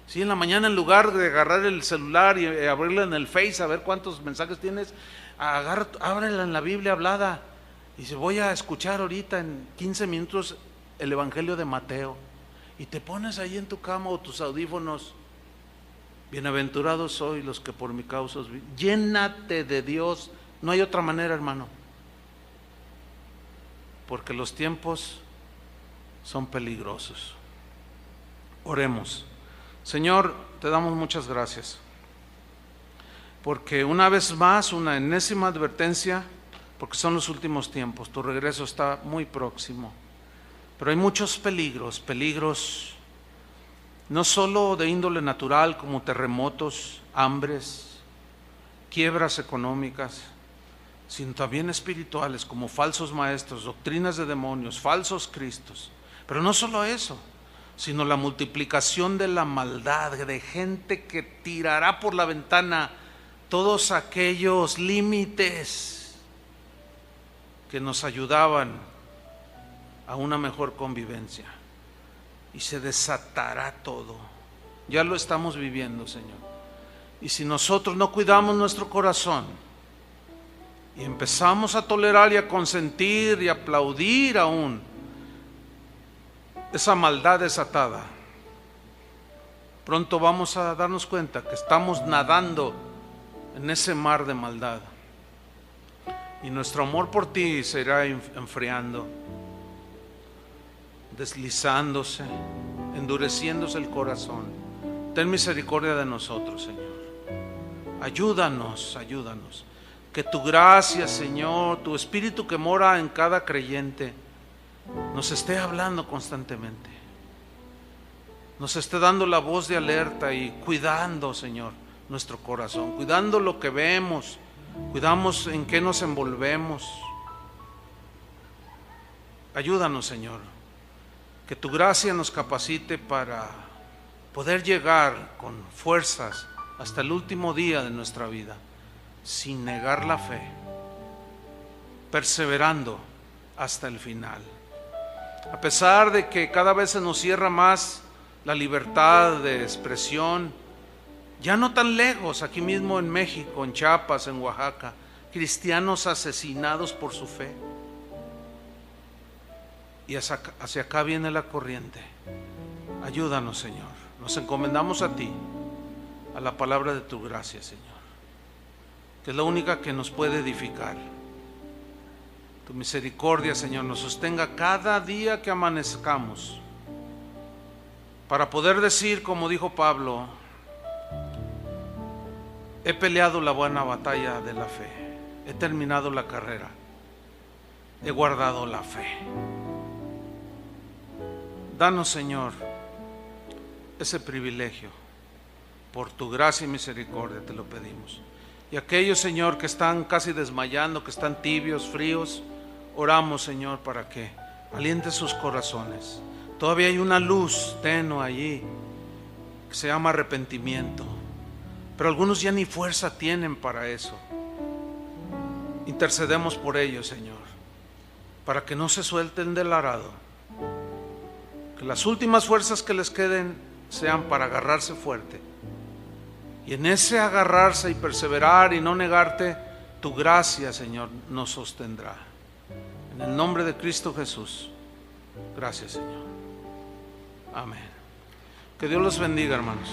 Si en la mañana, en lugar de agarrar el celular y abrirla en el Face a ver cuántos mensajes tienes, ábrela en la Biblia hablada y dice: voy a escuchar ahorita en 15 minutos el Evangelio de Mateo, y te pones ahí en tu cama o tus audífonos Bienaventurados sois los que por mi causa os viven. Llénate de Dios. No hay otra manera, hermano. Porque los tiempos son peligrosos. Oremos. Señor, te damos muchas gracias. Porque una vez más, una enésima advertencia, porque son los últimos tiempos. Tu regreso está muy próximo. Pero hay muchos peligros no solo de índole natural como terremotos, hambres, quiebras económicas, sino también espirituales como falsos maestros, doctrinas de demonios, falsos cristos. Pero no solo eso, sino la multiplicación de la maldad, de gente que tirará por la ventana todos aquellos límites que nos ayudaban a una mejor convivencia. Y se desatará todo. Ya lo estamos viviendo, Señor. Y si nosotros no cuidamos nuestro corazón y empezamos a tolerar y a consentir y a aplaudir aún esa maldad desatada, pronto vamos a darnos cuenta que estamos nadando en ese mar de maldad. Y nuestro amor por ti se irá enfriando, deslizándose, endureciéndose el corazón. Ten misericordia de nosotros, Señor. Ayúdanos. Que tu gracia, Señor, tu Espíritu que mora en cada creyente, nos esté hablando constantemente. Nos esté dando la voz de alerta y cuidando, Señor, nuestro corazón, cuidando lo que vemos, cuidamos en qué nos envolvemos. Ayúdanos, Señor. Que tu gracia nos capacite para poder llegar con fuerzas hasta el último día de nuestra vida, sin negar la fe, perseverando hasta el final. A pesar de que cada vez se nos cierra más la libertad de expresión, ya no tan lejos, aquí mismo en México, en Chiapas, en Oaxaca, cristianos asesinados por su fe. Y hacia acá viene la corriente. Ayúdanos, Señor. Nos encomendamos a ti, a la palabra de tu gracia, Señor, que es la única que nos puede edificar. Tu misericordia, Señor, nos sostenga cada día que amanezcamos, para poder decir, como dijo Pablo: he peleado la buena batalla de la fe, he terminado la carrera, he guardado la fe. Danos, Señor, ese privilegio. Por tu gracia y misericordia te lo pedimos. Y aquellos, Señor, que están casi desmayando, que están tibios, fríos, oramos, Señor, para que aliente sus corazones. Todavía hay una luz tenue allí que se llama arrepentimiento, pero algunos ya ni fuerza tienen para eso. Intercedemos por ellos, Señor, para que no se suelten del arado, que las últimas fuerzas que les queden sean para agarrarse fuerte. Y en ese agarrarse y perseverar y no negarte, tu gracia, Señor, nos sostendrá. En el nombre de Cristo Jesús. Gracias, Señor. Amén. Que Dios los bendiga, hermanos.